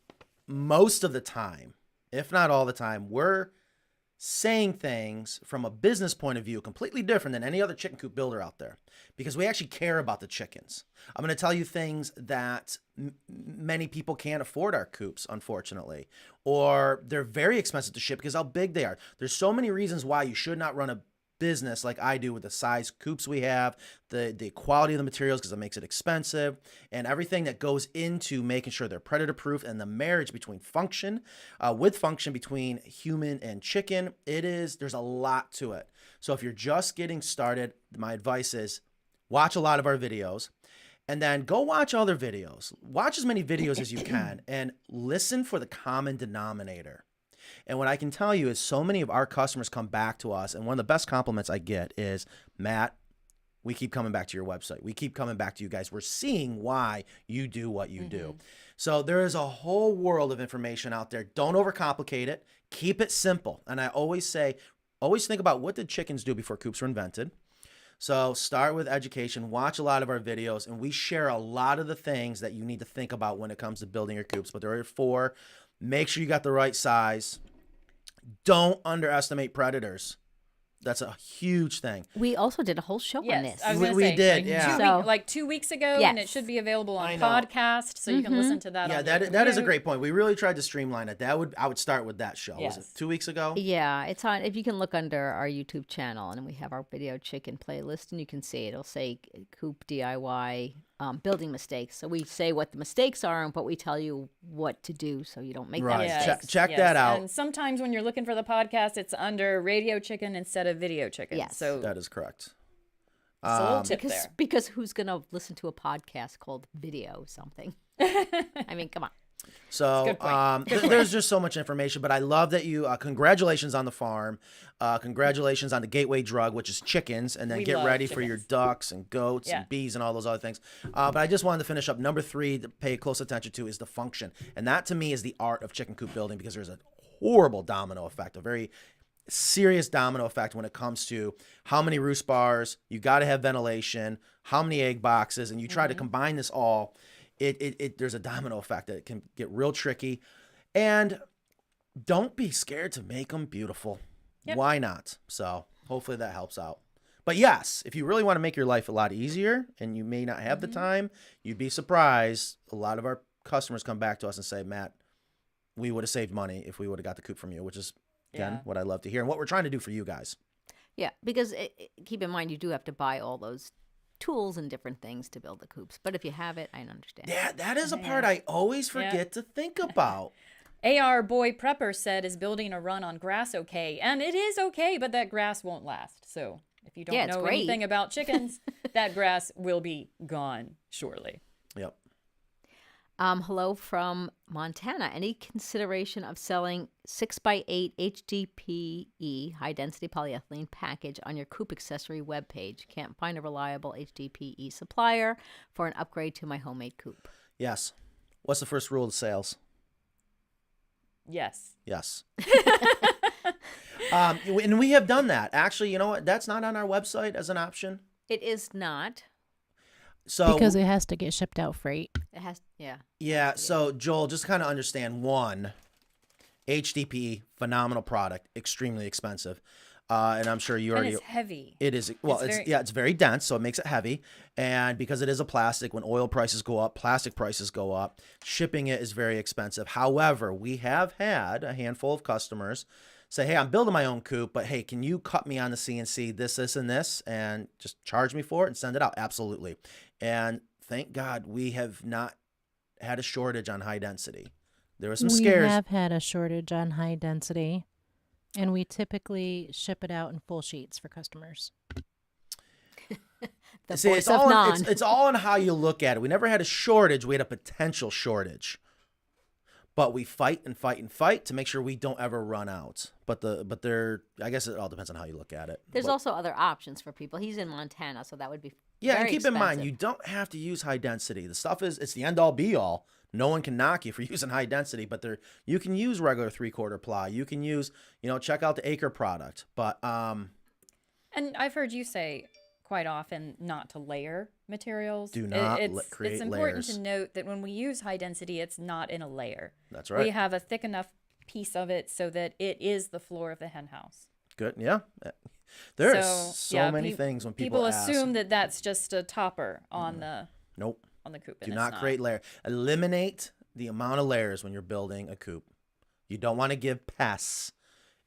most of the time, if not all the time, we're saying things from a business point of view completely different than any other chicken coop builder out there because we actually care about the chickens. I'm going to tell you things that many people can't afford our coops, unfortunately, or they're very expensive to ship because how big they are. There's so many reasons why you should not run a business like I do with the size coops we have, the quality of the materials because it makes it expensive, and everything that goes into making sure they're predator proof, and the marriage between function between human and chicken. There's a lot to it. So if you're just getting started, my advice is watch a lot of our videos and then go watch other videos. Watch as many videos as you can and listen for the common denominator. And what I can tell you is so many of our customers come back to us, and one of the best compliments I get is, Matt, we keep coming back to your website. We keep coming back to you guys. We're seeing why you do what you do. So there is a whole world of information out there. Don't overcomplicate it. Keep it simple. And I always say, always think about what did chickens do before coops were invented. So start with education, watch a lot of our videos, and we share a lot of the things that you need to think about when it comes to building your coops. But there are 4. Make sure you got the right size. Don't underestimate predators. That's a huge thing. We also did a whole show on Yes, this. I was gonna We say, did, like, yeah. 2 weeks ago, Yes. and it should be available on I know. podcast, so you can listen to that. Yeah, on your that is a commute. great point. We really tried to streamline it. I would start with that show. Was Yes. it 2 weeks ago? Yeah, it's on. If you can look under our YouTube channel, and we have our video chicken playlist, and you can see it'll say Coop DIY building mistakes. So we say what the mistakes are, but we tell you what to do so you don't make Right. that Yes, mistake. Check that out. And sometimes when you're looking for the podcast, it's under Radio Chicken instead of Video Chicken. Yes. So That is correct. it's a little tip there. Because who's gonna listen to a podcast called video something? I mean, come on. So Good point. there's just so much information, but I love that you, congratulations on the farm. Congratulations on the gateway drug, which is chickens, and then We get love ready for your chickens. ducks and goats Yeah. and bees and all those other things. But I just wanted to finish up. Number 3 to pay close attention to is the function. And that to me is the art of chicken coop building because there's a horrible domino effect, a very serious domino effect when it comes to how many roost bars, you got to have ventilation, how many egg boxes, and you try to combine this all. There's a domino effect that it can get real tricky. And don't be scared to make them beautiful. Yep. Why not? So hopefully that helps out. But yes, if you really want to make your life a lot easier and you may not have the time, you'd be surprised. A lot of our customers come back to us and say, Matt, we would have saved money if we would have got the coop from you, which is, again, Yeah. what I love to hear and what we're trying to do for you guys. Yeah, because keep in mind you do have to buy all those tools and different things to build the coops. But if you have it, I understand. Yeah, that is a part I always forget to think about. AR Boy Prepper said, is building a run on grass okay? And it is okay, but that grass won't last. So if you don't Yeah, it's know great. anything about chickens, that grass will be gone shortly. Yep. Hello from Montana. Any consideration of selling 6x8 HDPE high density polyethylene package on your coop accessory webpage? Can't find a reliable HDPE supplier for an upgrade to my homemade coop. Yes. What's the first rule of sales? Yes. Yes. And we have done that. Actually, you know what? That's not on our website as an option. It is not. So Because it has to get shipped out freight. It has, yeah. yeah, so Joel, just kind of understand, one, HDPE, phenomenal product, extremely expensive. And I'm sure you And already it's heavy. It is, well, It's it's very dense, so it makes it heavy. And because it is a plastic, when oil prices go up, plastic prices go up, shipping it is very expensive. However, we have had a handful of customers say, hey, I'm building my own coop, but hey, can you cut me on the CNC this, and this, and just charge me for it and send it out? Absolutely. And thank God we have not had a shortage on high density. There were some scares. We have had a shortage on high density, and we typically ship it out in full sheets for customers. The See, voice of non. it's all in how you look at it. We never had a shortage. We had a potential shortage. But we fight and fight and fight to make sure we don't ever run out. But I guess it all depends on how you look at it. There's But- also other options for people. He's in Montana, so that would be Yeah, and Very keep in mind, expensive. you don't have to use high density. The stuff it's the end all be all. No one can knock you for using high density, but you can use regular 3/4 ply. You can use, check out the Acre product. But And I've heard you say quite often not to layer materials. Do not create It's important layers. to note that when we use high density, it's not in a layer. That's right. We have a thick enough piece of it so that it is the floor of the hen house. Good. Yeah. There's so many things when people ask. assume that that's just a topper on the Nope. on the coop. Do not create layers. Eliminate the amount of layers when you're building a coop. You don't want to give pests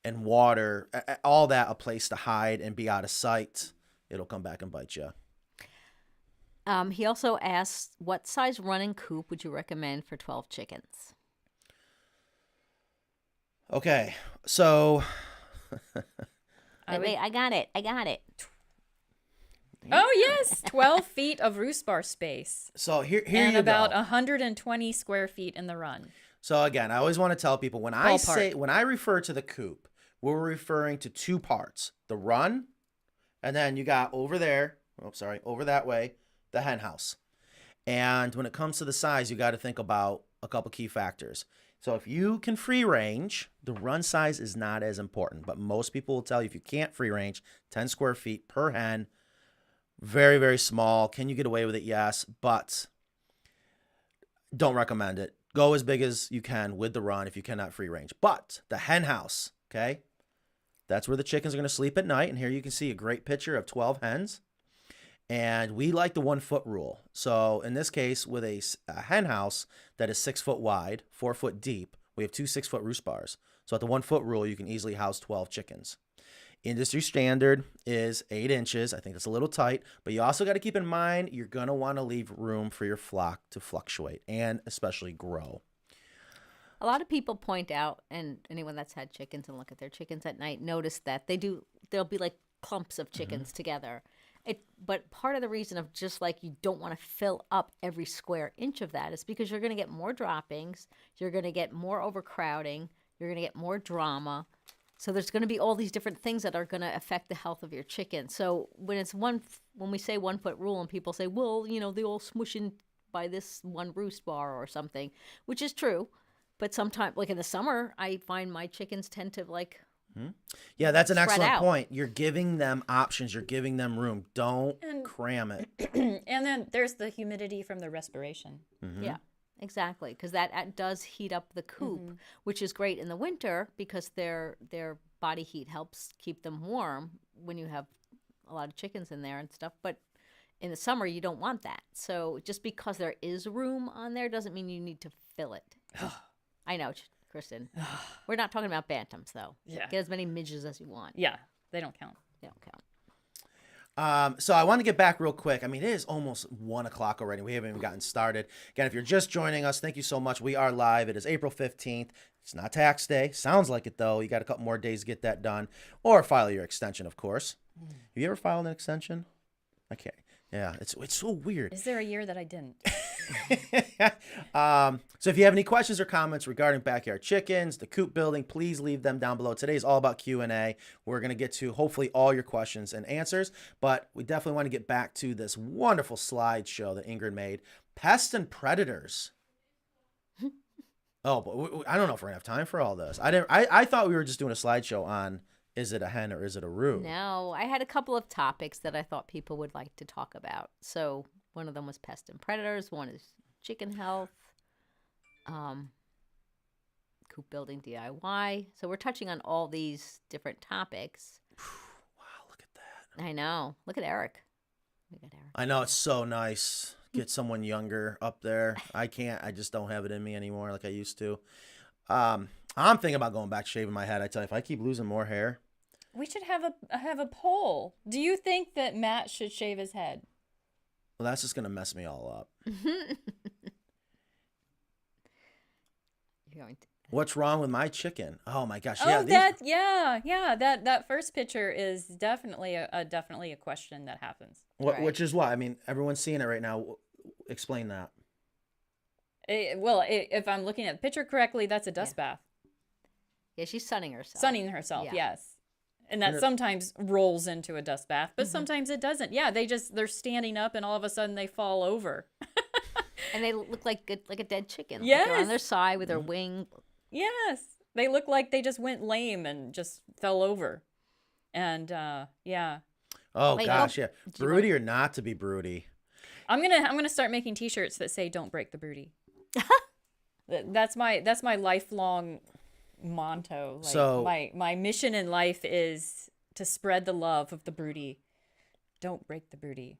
and water, all that, a place to hide and be out of sight. It'll come back and bite you. He also asked, what size running coop would you recommend for 12 chickens? Okay, so Wait, I got it. Oh yes, 12 feet of roost bar space. So here and you about go. 120 square feet in the run. So again, I always want to tell people when I Ballpark. refer to the coop, we're referring to two parts: the run, and then you got over there. Over that way, the hen house. And when it comes to the size, you got to think about a couple key factors. So if you can free range, the run size is not as important. But most people will tell you if you can't free range, 10 square feet per hen, very, very small. Can you get away with it? Yes, but don't recommend it. Go as big as you can with the run if you cannot free range. But the hen house, okay, that's where the chickens are going to sleep at night. And here you can see a great picture of 12 hens. And we like the 1 foot rule. So in this case, with a hen house that is 6 foot wide, 4 foot deep, we have 2 6-foot roost bars. So at the 1 foot rule, you can easily house 12 chickens. Industry standard is 8 inches. I think that's a little tight, but you also got to keep in mind, you're going to want to leave room for your flock to fluctuate and especially grow. A lot of people point out, and anyone that's had chickens and look at their chickens at night, notice that there'll be like clumps of chickens together. But part of the reason of just like you don't want to fill up every square inch of that is because you're going to get more droppings, you're going to get more overcrowding, you're going to get more drama. So there's going to be all these different things that are going to affect the health of your chicken. So when we say 1 foot rule and people say, well, they all smush in by this one roost bar or something, which is true. But sometimes, like in the summer, I find my chickens tend to Yeah, that's an spread excellent out. point. You're giving them options. You're giving them room. Don't cram it. And then there's the humidity from the respiration. Yeah, exactly. Because that does heat up the coop, which is great in the winter because their body heat helps keep them warm when you have a lot of chickens in there and stuff. But in the summer, you don't want that. So just because there is room on there doesn't mean you need to fill it. I know, Kristen. We're not talking about bantams, though. Yeah. Get as many midges as you want. Yeah, they don't count. They don't count. So I want to get back real quick. I mean, it is almost 1 o'clock already. We haven't even gotten started. Again, if you're just joining us, thank you so much. We are live. It is April 15th. It's not tax day. Sounds like it, though. You got a couple more days to get that done. Or file your extension, of course. Have you ever filed an extension? I can't. Yeah, it's so weird. Is there a year that I didn't? So if you have any questions or comments regarding backyard chickens, the coop building, please leave them down below. Today is all about Q&A. We're going to get to hopefully all your questions and answers, but we definitely want to get back to this wonderful slideshow that Ingrid made. Pests and predators. Oh, but I don't know if we're going to have time for all this. I thought we were just doing a slideshow on is it a hen or is it a roux? No, I had a couple of topics that I thought people would like to talk about. So one of them was pests and predators. One is chicken health, coop building DIY. So we're touching on all these different topics. Wow, look at that. I know. Look at Eric. Look at Eric. I know, it's so nice. Get someone younger up there. I can't. I just don't have it in me anymore like I used to. I'm thinking about going back to shaving my head. I tell you, if I keep losing more hair. We should have a poll. Do you think that Matt should shave his head? Well, that's just going to mess me all up. You're going to... What's wrong with my chicken? Oh my gosh. Oh, Yeah, that first picture is definitely a question that happens. Right. Which is what? I mean, everyone's seeing it right now. Explain that. If I'm looking at the picture correctly, that's a dust bath. Yeah, she's sunning herself. Sunning herself, Yeah. yes. And that sometimes rolls into a dust bath, but sometimes it doesn't. Yeah, they're standing up and all of a sudden they fall over. And they look like a dead chicken. Like Yes. they're on their side with their wing. Yes. They look like they just went lame and just fell over. And yeah. Oh Wait, gosh, oh, yeah. do you Broody or not to be broody. I'm gonna start making T-shirts that say "Don't break the broody." That's my lifelong motto. Like, So- my mission in life is to spread the love of the broody. Don't break the broody.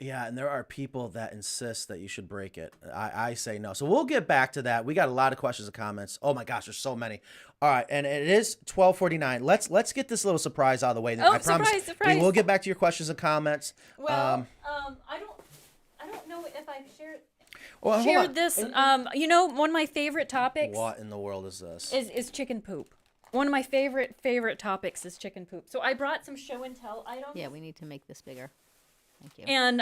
Yeah, and there are people that insist that you should break it. I say no. So we'll get back to that. We got a lot of questions and comments. Oh my gosh, there's so many. All right, and it is 12:49. Let's get this little surprise out of the way. Oh, I promise surprise. we will get back to your questions and comments. Well, I don't know if I've shared Well, hold on. this. One of my favorite topics What in the world is this? is chicken poop. One of my favorite topics is chicken poop. So I brought some show and tell items. Yeah, we need to make this bigger. Thank you. And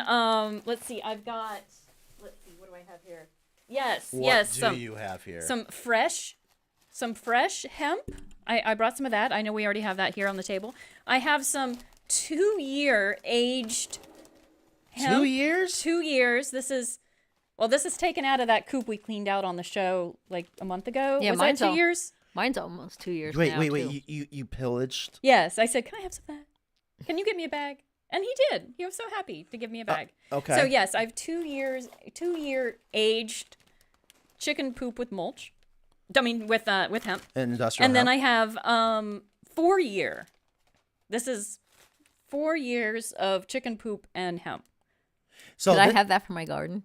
let's see, what do I have here? Yes, What yes. do you have here? Some fresh hemp. I brought some of that. I know we already have that here on the table. I have some 2-year aged hemp. 2 years? 2 years. This is taken out of that coop we cleaned out on the show like a month ago. Yeah, Was that mine's 2 all- years? Mine's almost 2 years Wait, now, wait. too. You pillaged? Yes. I said, can I have some of that? Can you get me a bag? And he did. He was so happy to give me a bag. Okay. So yes, I have 2-year aged chicken poop with mulch. I mean with hemp. Industrial. And then I hemp. have 4-year. This is 4 years of chicken poop and hemp. So Did I thi- have that for my garden?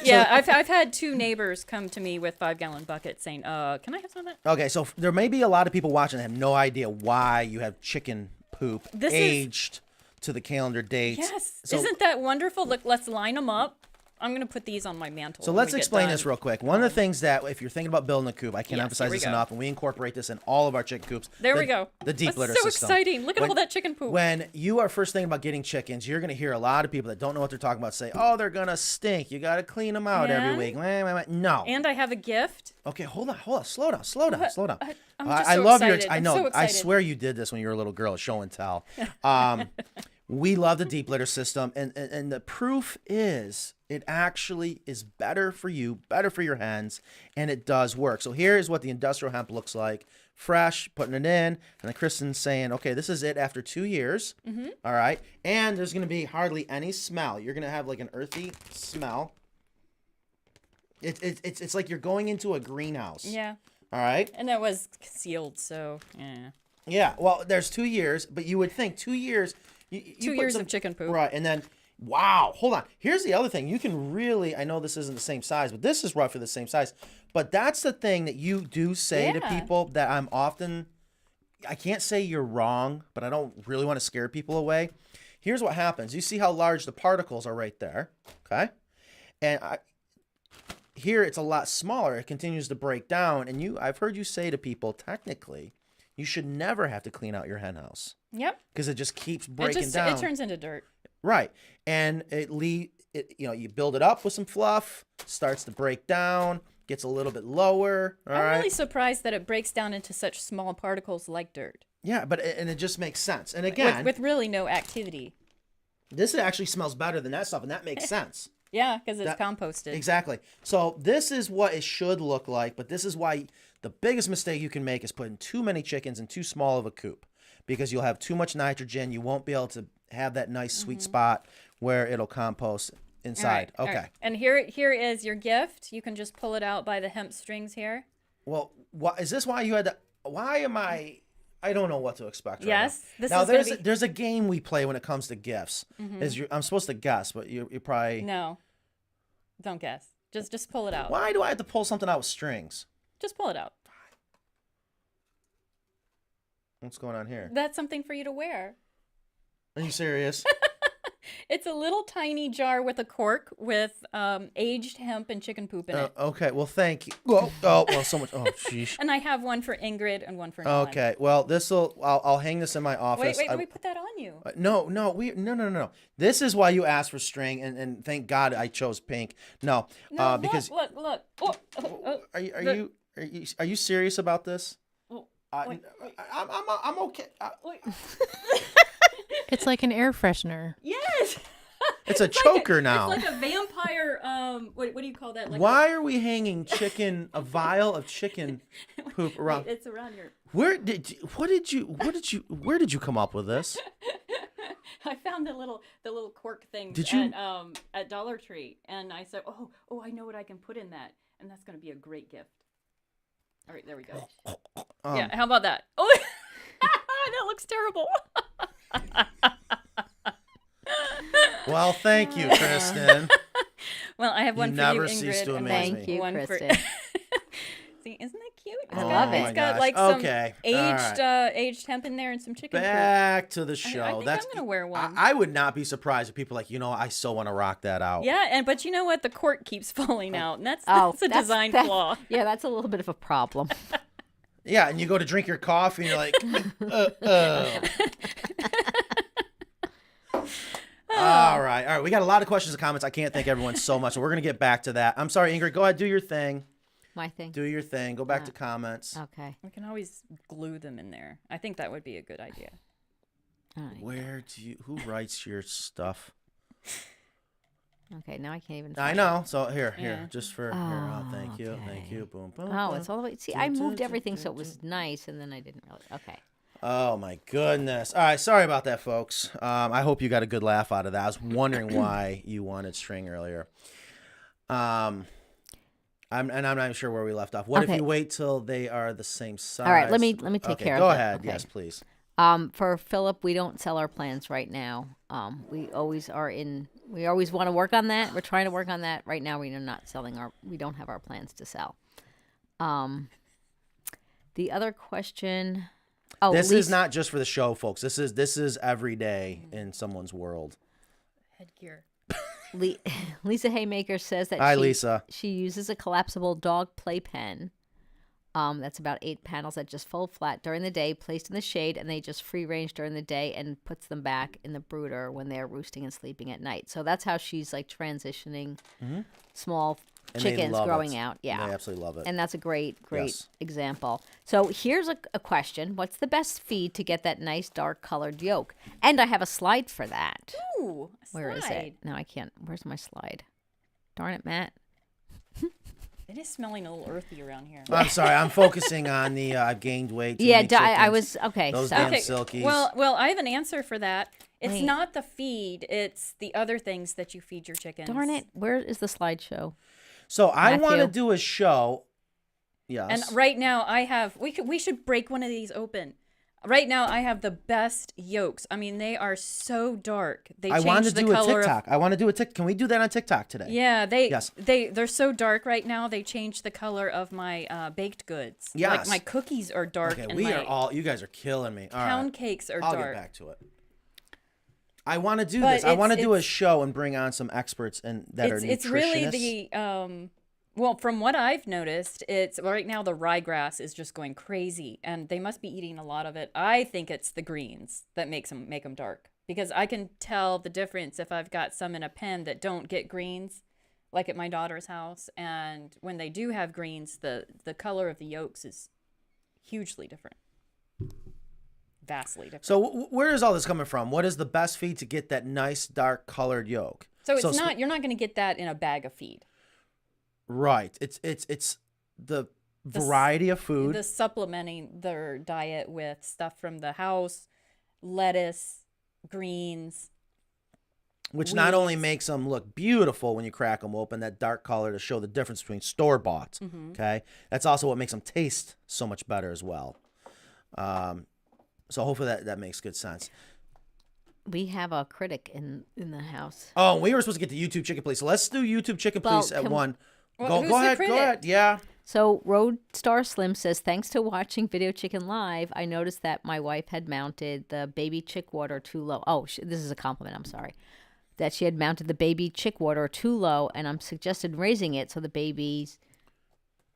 Yeah, I've had 2 neighbors come to me with 5-gallon buckets saying, can I have some of that? Okay, so there may be a lot of people watching that have no idea why you have chicken poop This is- aged to the calendar dates. Yes. So, Isn't that wonderful? Look, let's line them up. I'm going to put these on my mantle. so when let's we get explain done. this real quick. One of the things that if you're thinking about building a coop, I can't Yes, emphasize here we this go. enough, and we incorporate this in all of our chicken coops. There we go. The deep That's litter so system. exciting. Look at When- all that chicken poop. When you are first thinking about getting chickens, you're going to hear a lot of people that don't know what they're talking about say, "Oh, they're going to stink. You got to clean them out every Yeah. week." Wah, wah, wah. No. And I have a gift. Okay, hold on. Slow down. I'm just I so love excited. your. I I'm know. so I excited. swear you did this when you were a little girl. Show and tell. We love the deep litter system, and the proof is it actually is better for you, better for your hens, and it does work. So here is what the industrial hemp looks like: fresh, putting it in, and then Kristen's saying, "Okay, this is it after 2 years." Mm-hmm. All right, and there's gonna be hardly any smell. You're gonna have like an earthy smell. It's like you're going into a greenhouse. Yeah. All right. And that was sealed, so yeah. Yeah. Well, there's 2 years, but you would think 2 years. You 2 put years of chicken poop. Right, and then wow, hold on. Here's the other thing. You can really. I know this isn't the same size, but this is roughly the same size. But that's the thing that you do say to Yeah. people that I'm often. I can't say you're wrong, but I don't really want to scare people away. Here's what happens. You see how large the particles are right there, okay? And here it's a lot smaller. It continues to break down, and I've heard you say to people, technically, you should never have to clean out your hen house Yep. because it just keeps It breaking just down. it turns into dirt. Right. And you build it up with some fluff, starts to break down, gets a little bit lower. All I'm right. really surprised that it breaks down into such small particles like dirt. Yeah, but it just makes sense. And again, With really no activity. this actually smells better than that stuff, and that makes sense. Yeah, because it's That- composted. Exactly. So this is what it should look like, but this is why the biggest mistake you can make is putting too many chickens in too small of a coop, because you'll have too much nitrogen. You won't be able to have that nice sweet spot where it'll compost inside. All Okay. right. And here is your gift. You can just pull it out by the hemp strings here. Well, is this why you had to? Why am I? I don't know what to expect. Right Yes, now. this Now is gonna there's be- there's a game we play when it comes to gifts. I'm supposed to guess, but you probably. No, don't guess. Just pull it out. Why do I have to pull something out with strings? Just pull it out. What's going on here? That's something for you to wear. Are you serious? It's a little tiny jar with a cork with aged hemp and chicken poop in it. Okay. Well, thank you. Well, so much. Oh, sheesh. And I have one for Ingrid and one for Nolan. Okay. Well, I'll hang this in my office. Wait, let me put that on you. No. This is why you asked for string, and thank God I chose pink. No, No, because look. Oh. are you serious about this? I'm okay. It's like an air freshener. Yes. It's a choker now. It's like a vampire. What do you call that? Like Why are we hanging a vial of chicken poop around? It's around your. Where did you come up with this? I found the little cork things Did you? at Dollar Tree, and I said, oh, I know what I can put in that, and that's going to be a great gift. All right, there we go. Yeah, how about that? Oh, that looks terrible. Well, thank you, Kristen. Well, I have one for never you, Ingrid. cease to and amaze Thank me. you, one Kristen. See, isn't that cute? I love it. It's got gosh. like some Okay, aged hemp in there and some chicken poop. Back to the show. I think I'm gonna wear one. I would not be surprised if people are like, I so want to rock that out. Yeah, but you know what? The cork keeps falling out, and that's Oh, a design flaw. Yeah, that's a little bit of a problem. Yeah, and you go to drink your coffee, and you're like, All right. We got a lot of questions and comments. I can't thank everyone so much. So we're gonna get back to that. I'm sorry, Ingrid. Go ahead, do your thing. My thing. Do your thing. Go back to comments. Okay. We can always glue them in there. I think that would be a good idea. All right. Who writes your stuff? Okay, now I can't even. I find know. So Yeah. here, just for here. Oh, thank you. Thank okay. you. Boom, boom. Oh, boom. it's all the way. See, I moved everything so it was nice, and then I didn't really. Okay. Oh my goodness. All right, sorry about that, folks. I hope you got a good laugh out of that. I was wondering why you wanted string earlier. I'm not sure where we left off. What if Okay. you wait till they are the same size? All right, let me take care of Go that. ahead. Okay. Yes, please. For Philip, we don't sell our plants right now. We always want to work on that. We're trying to work on that. Right now, we are not selling we don't have our plants to sell. The other question. Oh, This is not just for the show, folks. This is every day in someone's world. Headgear. Lisa Haymaker says that Hi, Lisa. she uses a collapsible dog playpen. That's about 8 panels that just fold flat during the day, placed in the shade, and they just free range during the day and puts them back in the brooder when they're roosting and sleeping at night. So that's how she's like transitioning small And they chickens love growing it. out. Yeah. They absolutely love it. And that's a great Yes. example. So here's a question. What's the best feed to get that nice dark colored yolk? And I have a slide for that. Ooh, a Where is slide. it? No, I can't. Where's my slide? Darn it, Matt. It is smelling a little earthy around here. I'm sorry. I'm focusing on the I've gained weight. Too Yeah, many I chickens. was okay. Those So, damn Okay, silkies. well, I have an answer for that. It's Wait. not the feed; it's the other things that you feed your chickens. darn it. Where is the slideshow? So I want to Matthew. do a show. Yes. And right now, I have. We should break one of these open. Right now, I have the best yolks. I mean, they are so dark. They I change want to the do a color TikTok. I want to do a TikTok. Can we do that on TikTok today? Yeah, Yes. they're so dark right now. They changed the color of my baked goods. Like Yes. my cookies are dark. Okay, and we my are all. You guys are killing me. All pound right. cakes are I'll dark. get back to it. I want to do But this. I want to do a it's- show and bring on some experts that are nutritionists. It's really the well, from what I've noticed, it's right now the ryegrass is just going crazy, and they must be eating a lot of it. I think it's the greens that make them dark, because I can tell the difference if I've got some in a pen that don't get greens, like at my daughter's house, and when they do have greens, the color of the yolks is hugely different, vastly different. So where is all this coming from? What is the best feed to get that nice dark colored yolk? So it's not you're not going to get that in a bag of feed. Right. It's the variety of food. The supplementing their diet with stuff from the house, lettuce, greens. Which not only weeds. makes them look beautiful when you crack them open, that dark color to show the difference between store-bought, okay? That's also what makes them taste so much better as well. So hopefully that makes good sense. We have a critic in the house. Oh, we were supposed to get to YouTube Chicken Please. So let's do YouTube Chicken Well, Please at can- one. Well, who's go the ahead, critic? go ahead. Yeah. So Roadstar Slim says, thanks to watching Video Chicken Live, I noticed that my wife had mounted the baby chick water too low. Oh, this is a compliment. I'm sorry. That she had mounted the baby chick water too low, and I'm suggested raising it so the babies,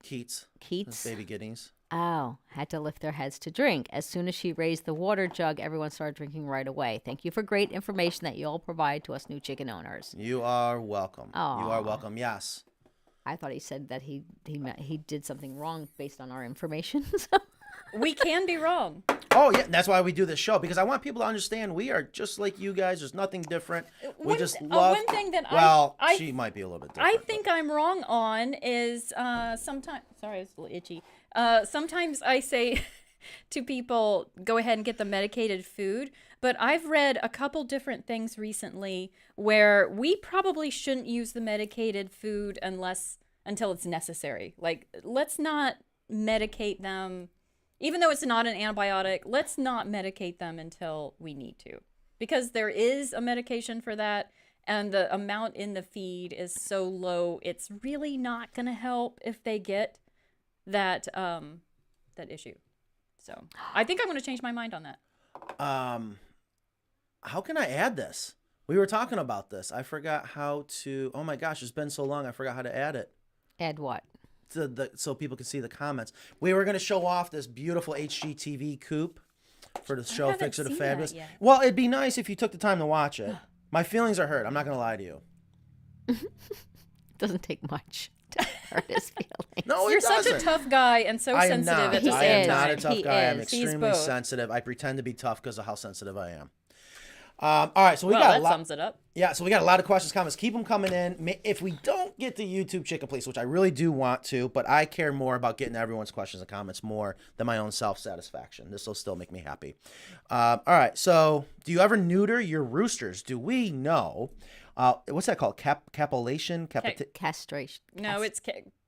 Keats. Keats, Baby Guineas. had to lift their heads to drink. As soon as she raised the water jug, everyone started drinking right away. Thank you for great information that you all provide to us new chicken owners. You are welcome. You are Aw. welcome. Yes. I thought he said that he did something wrong based on our information. So We can be wrong. Oh yeah, that's why we do this show, because I want people to understand we are just like you guys. There's nothing different. We just love. One thing that she might be a little bit different. I think I'm wrong on is sometimes. Sorry, it's a little itchy. Sometimes I say to people, go ahead and get the medicated food. But I've read a couple different things recently where we probably shouldn't use the medicated food until it's necessary. Like, let's not medicate them. Even though it's not an antibiotic, let's not medicate them until we need to. Because there is a medication for that, and the amount in the feed is so low, it's really not going to help if they get that issue. So I think I'm going to change my mind on that. How can I add this? We were talking about this. I forgot how to. Oh my gosh, it's been so long. I forgot how to add it. Add what? So people can see the comments. We were going to show off this beautiful HGTV Coop for the show haven't Fix It a seen Fabulous. that yet. Well, it'd be nice if you took the time to watch it. My feelings are hurt. I'm not going to lie to you. Doesn't take much to hurt his feelings. No, it You're doesn't. such a tough guy and so I am sensitive not. at the I same am not a time. tough He guy. I'm is. He's extremely both. sensitive. I pretend to be tough because of how sensitive I am. All right, so we Well, got a that lot. sums it up. Yeah, so we got a lot of questions, comments. Keep them coming in. If we don't get to YouTube Chicken Please, which I really do want to, but I care more about getting everyone's questions and comments more than my own self-satisfaction. This will still make me happy. All right, so do you ever neuter your roosters? Do we know? What's that called? Capolation? Castration. No, it's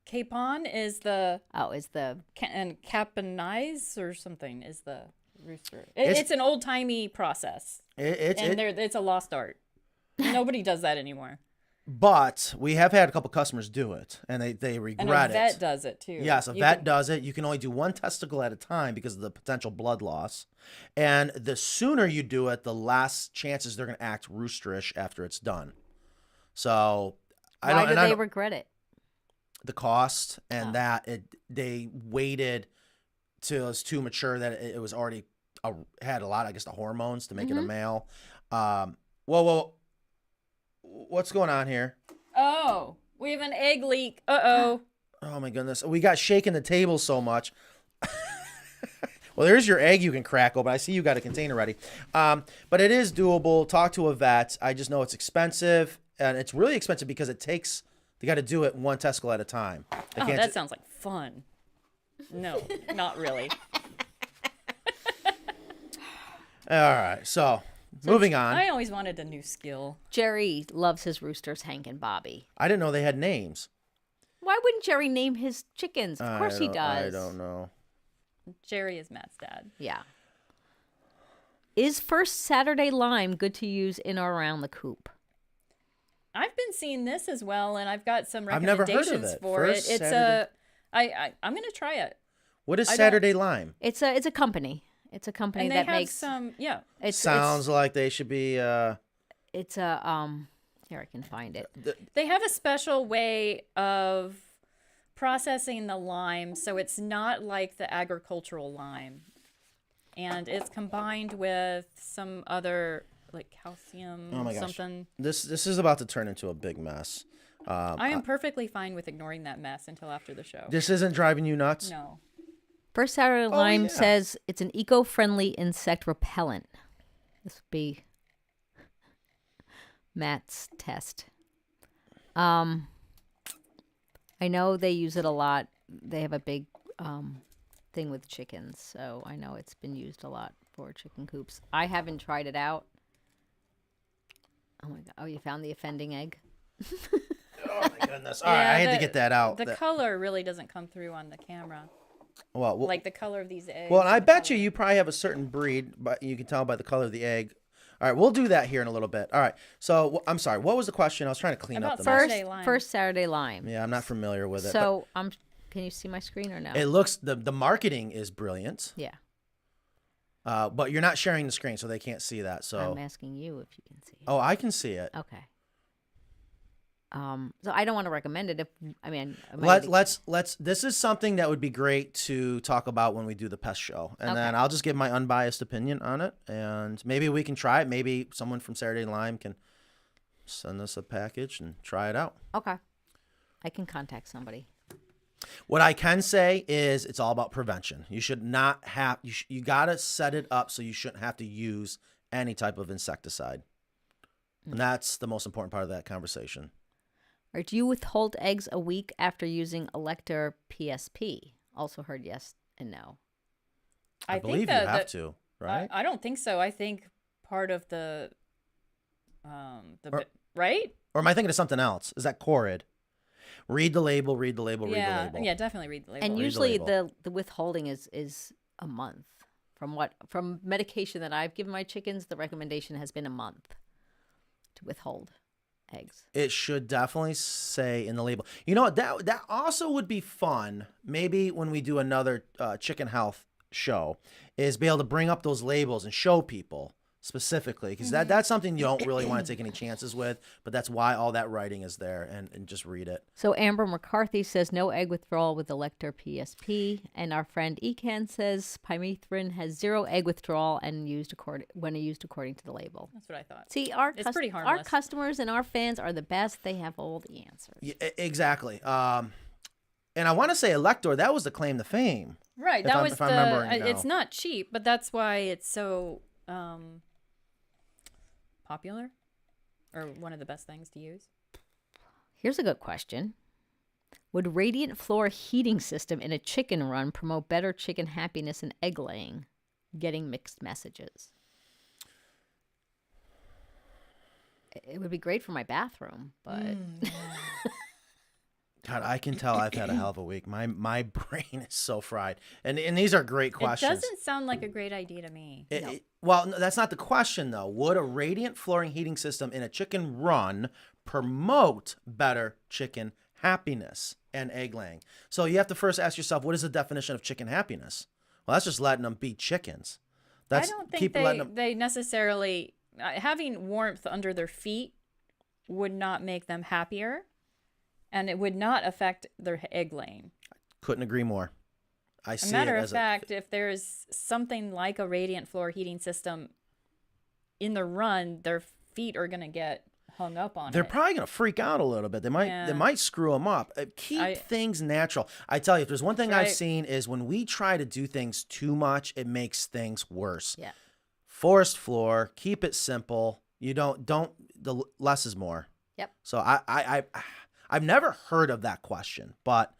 capon is the Is the and caponize or something is the rooster. It's- It's an old timey process, it's a lost art. Nobody does that anymore. But we have had a couple customers do it, and they And regret a vet it. does it too. Yes, a You vet can- does it. You can only do one testicle at a time because of the potential blood loss. And the sooner you do it, the less chances they're going to act roosterish after it's done. So why do they regret it? the cost and they waited till it's too mature that it was already had a lot, I guess, the hormones to make it a male. Whoa, what's going on here? Oh, we have an egg leak. Uh-oh. Oh my goodness, we got shaking the table so much. Well, there's your egg you can crack open. I see you got a container ready. But it is doable. Talk to a vet. I just know it's expensive, and it's really expensive because they got to do it one testicle at a time. They Oh, can't that sounds like fun. No, not really. All right, so moving on. I always wanted a new skill. Jerry loves his roosters, Hank and Bobby. I didn't know they had names. Why wouldn't Jerry name his chickens? Of course he does. I don't know. Jerry is Matt's dad. Yeah. Is First Saturday Lime good to use in or around the coop? I've been seeing this as well, and I've got some I've never recommendations heard of it. for First it. It's Saturday- I'm gonna try it. What is I don't- Saturday Lime? It's a company. It's a company And they that have makes some, yeah. Sounds like they should be. It's a here I can find it. They have a special way of processing the lime, so it's not like the agricultural lime, and it's combined with some other like calcium Oh my gosh. something. This is about to turn into a big mess. I am perfectly fine with ignoring that mess until after the show. This isn't driving you nuts? No. First Saturday Lime yeah. says it's an eco-friendly insect repellent. This would be Matt's test. I know they use it a lot. They have a big thing with chickens, so I know it's been used a lot for chicken coops. I haven't tried it out. Oh my god! Oh, you found the offending egg? Oh my goodness! All right, I had to get that out. The color really doesn't come through on the camera. Well, Like the color of these eggs. well, and I and the bet color. you probably have a certain breed, but you can tell by the color of the egg. All right, we'll do that here in a little bit. All right. So I'm sorry. What was the question? I was trying to clean up About the first- mess. Saturday Lime. First Saturday Lime. Yeah, I'm not familiar with it. So can you see my screen or no? but it looks the marketing is brilliant. Yeah. But you're not sharing the screen, so they can't see that. So I'm asking you if you can see it. oh, I can see it. Okay. So I don't want to recommend it. I might Let's. This is something that would be great to talk about when we do the pest show, and then I'll just give my unbiased opinion on it, and maybe we can try it. Maybe someone from Saturday Lime can send us a package and try it out. Okay. I can contact somebody. What I can say is it's all about prevention. You should not have, you got to set it up so you shouldn't have to use any type of insecticide. And that's the most important part of that conversation. Or do you withhold eggs a week after using Elector PSP? Also heard yes and no. I believe you have to, right? I don't think so. I think part of the right? Or am I thinking of something else? Is that Corid? Read the label, read the label, read the label. Yeah, definitely read the label. And usually the withholding is a month. From medication that I've given my chickens, the recommendation has been a month to withhold eggs. It should definitely say in the label. You know what? That also would be fun. Maybe when we do another chicken health show, is be able to bring up those labels and show people specifically, because that's something you don't really want to take any chances with, but that's why all that writing is there, and just read it. So Amber McCarthy says no egg withdrawal with Elector PSP, and our friend Ecan says pymethrin has 0 egg withdrawal and used according to the label. That's what I thought. See, It's pretty harmless. our customers and our fans are the best. They have all the answers. Yeah, exactly. And I want to say Elector, that was the claim to fame. Right. If I'm remembering It's now. not cheap, but that's why it's so popular, or one of the best things to use. Here's a good question. Would radiant floor heating system in a chicken run promote better chicken happiness and egg laying? Getting mixed messages. It would be great for my bathroom, but God, I can tell I've had a hell of a week. My brain is so fried. And these are great questions. It doesn't sound like a great idea to me. Well, no, that's not the question, though. Would a radiant flooring heating system in a chicken run promote better chicken happiness and egg laying? So you have to first ask yourself, what is the definition of chicken happiness? Well, that's just letting them be chickens. I don't think they necessarily... having warmth under their feet would not make them happier, and it would not affect their egg laying. Couldn't agree more. I see. Matter of fact, if there's something like a radiant floor heating system in the run, their feet are going to get hung up on They're it. probably going to freak out a little bit. They might screw them up. Keep things natural. I tell you, if there's one thing I've seen is when we try to do things too much, it makes things worse. yeah. Forest floor, keep it simple. You don't the less is more. Yep. So I've never heard of that question, but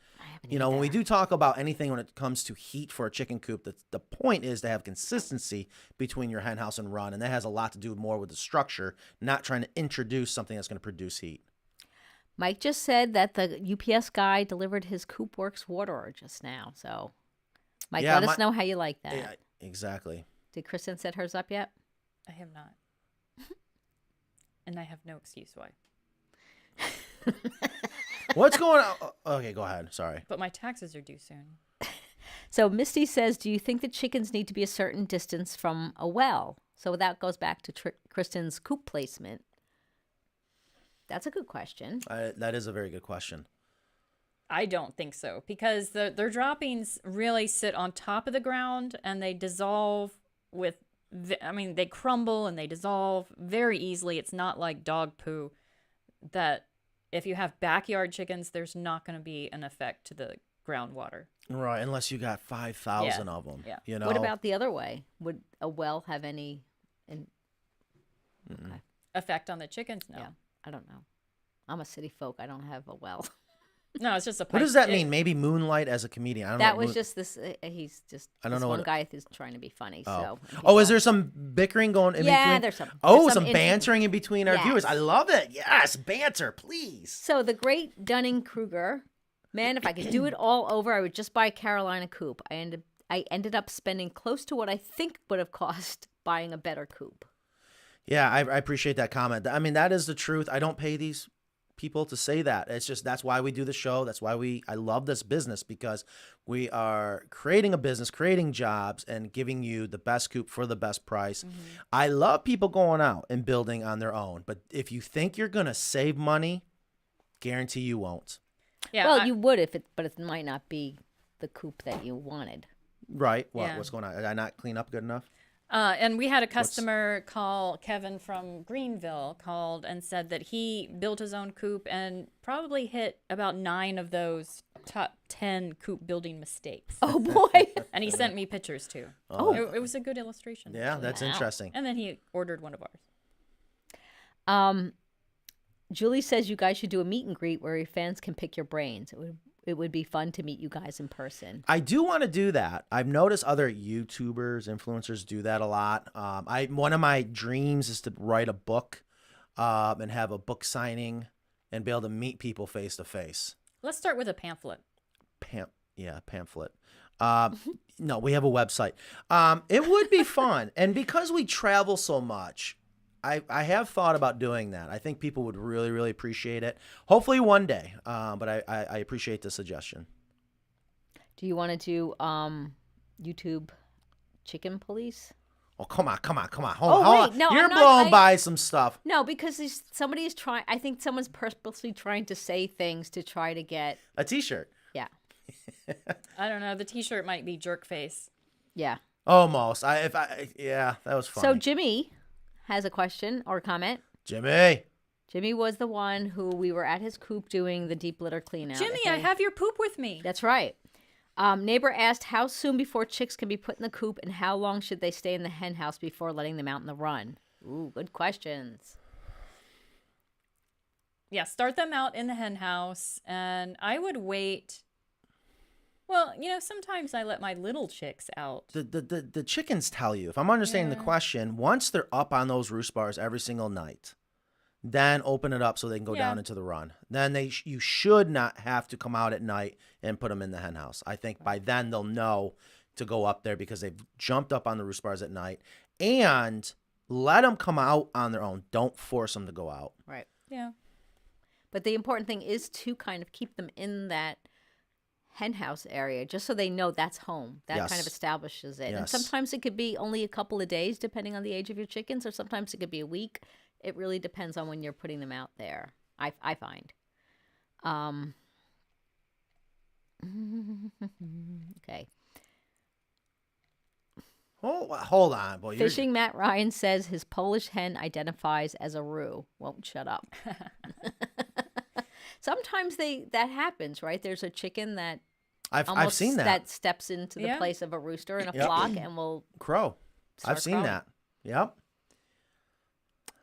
when we do talk about anything when it comes to heat for a chicken coop, the point is to have consistency between your hen house and run, and that has a lot to do more with the structure, not trying to introduce something that's going to produce heat. Mike just said that the UPS guy delivered his Coop Works water just now. So, Mike, let us know how you like that. Yeah, exactly. Did Kristen set hers up yet? I have not. And I have no excuse why. What's going on? Okay, go ahead. Sorry. But my taxes are due soon. So Misty says, do you think the chickens need to be a certain distance from a well? So that goes back to Kristen's coop placement. That's a good question. That is a very good question. I don't think so, because their droppings really sit on top of the ground and they dissolve they crumble and they dissolve very easily. It's not like dog poo that if you have backyard chickens, there's not going to be an effect to the groundwater. Right, unless you got 5,000 of them. Yeah. What about the other way? Would a well have any Effect on the chickens? No. Yeah, I don't know. I'm a city folk. I don't have a well. No, it's just a pipe. What does that mean? Maybe Moonlight as a comedian. I don't know. That was just this. He's just. I don't know one what guy who's trying to be funny. Oh. So. Is there some bickering going in between? Yeah, there's some. Some bantering in between our viewers. I love it. Yes, banter, please. So the great Dunning-Kruger, man, if I could do it all over, I would just buy a Carolina coop. I ended up spending close to what I think would have cost buying a better coop. Yeah, I appreciate that comment. I mean, that is the truth. I don't pay these people to say that. It's just, that's why we do the show. That's why I love this business, because we are creating a business, creating jobs, and giving you the best coop for the best price. Mm-hmm. I love people going out and building on their own, but if you think you're going to save money, guarantee you won't. Yeah, well, you would but it might not be the coop that you wanted. Right. What's going on? Did I not clean up good enough? And we had a customer call, Kevin from Greenville, called and said that he built his own coop and probably hit about 9 of those top 10 coop building mistakes. Oh boy. And he sent me pictures too. Oh. It was a good illustration. Yeah, that's interesting. And then he ordered one of ours. Julie says you guys should do a meet and greet where your fans can pick your brains. It would be fun to meet you guys in person. I do want to do that. I've noticed other YouTubers, influencers do that a lot. One of my dreams is to write a book and have a book signing and be able to meet people face to face. Let's start with a pamphlet. Pamphlet. No, we have a website. It would be fun. And because we travel so much, I have thought about doing that. I think people would really, really appreciate it. Hopefully one day. But I appreciate the suggestion. Do you want to do YouTube chicken police? Oh, come on. Hold wait, on. no, You're I'm not- blowing by some stuff. No, because somebody is trying. I think someone's purposely trying to say things to try to get. A T-shirt. Yeah. I don't know. The T-shirt might be jerk face. Yeah. Almost. Yeah, that was funny. So Jimmy has a question or comment. Jimmy. Jimmy was the one who we were at his coop doing the deep litter clean out. Jimmy, I have your poop with me. That's right. Neighbor asked how soon before chicks can be put in the coop and how long should they stay in the hen house before letting them out in the run? Ooh, good questions. Yeah, start them out in the hen house, and I would wait. Well, sometimes I let my little chicks out. The chickens tell you, if I'm understanding the question, once they're up on those roost bars every single night, then open it up so they can go down into the run. Then you should not have to come out at night and put them in the hen house. I think by then they'll know to go up there because they've jumped up on the roost bars at night. And let them come out on their own. Don't force them to go out. Right. Yeah. But the important thing is to kind of keep them in that hen house area just so they know that's home. That kind of establishes it. And sometimes it could be only a couple of days depending on the age of your chickens, or sometimes it could be a week. It really depends on when you're putting them out there, I find. Okay. Hold on, boy. Fishing Matt Ryan says his Polish hen identifies as a roux. Won't shut up. Sometimes that happens, right? There's a chicken that I've seen that steps into the place of a rooster in a Yep. flock and will crow. I've seen crowing. that. Yep.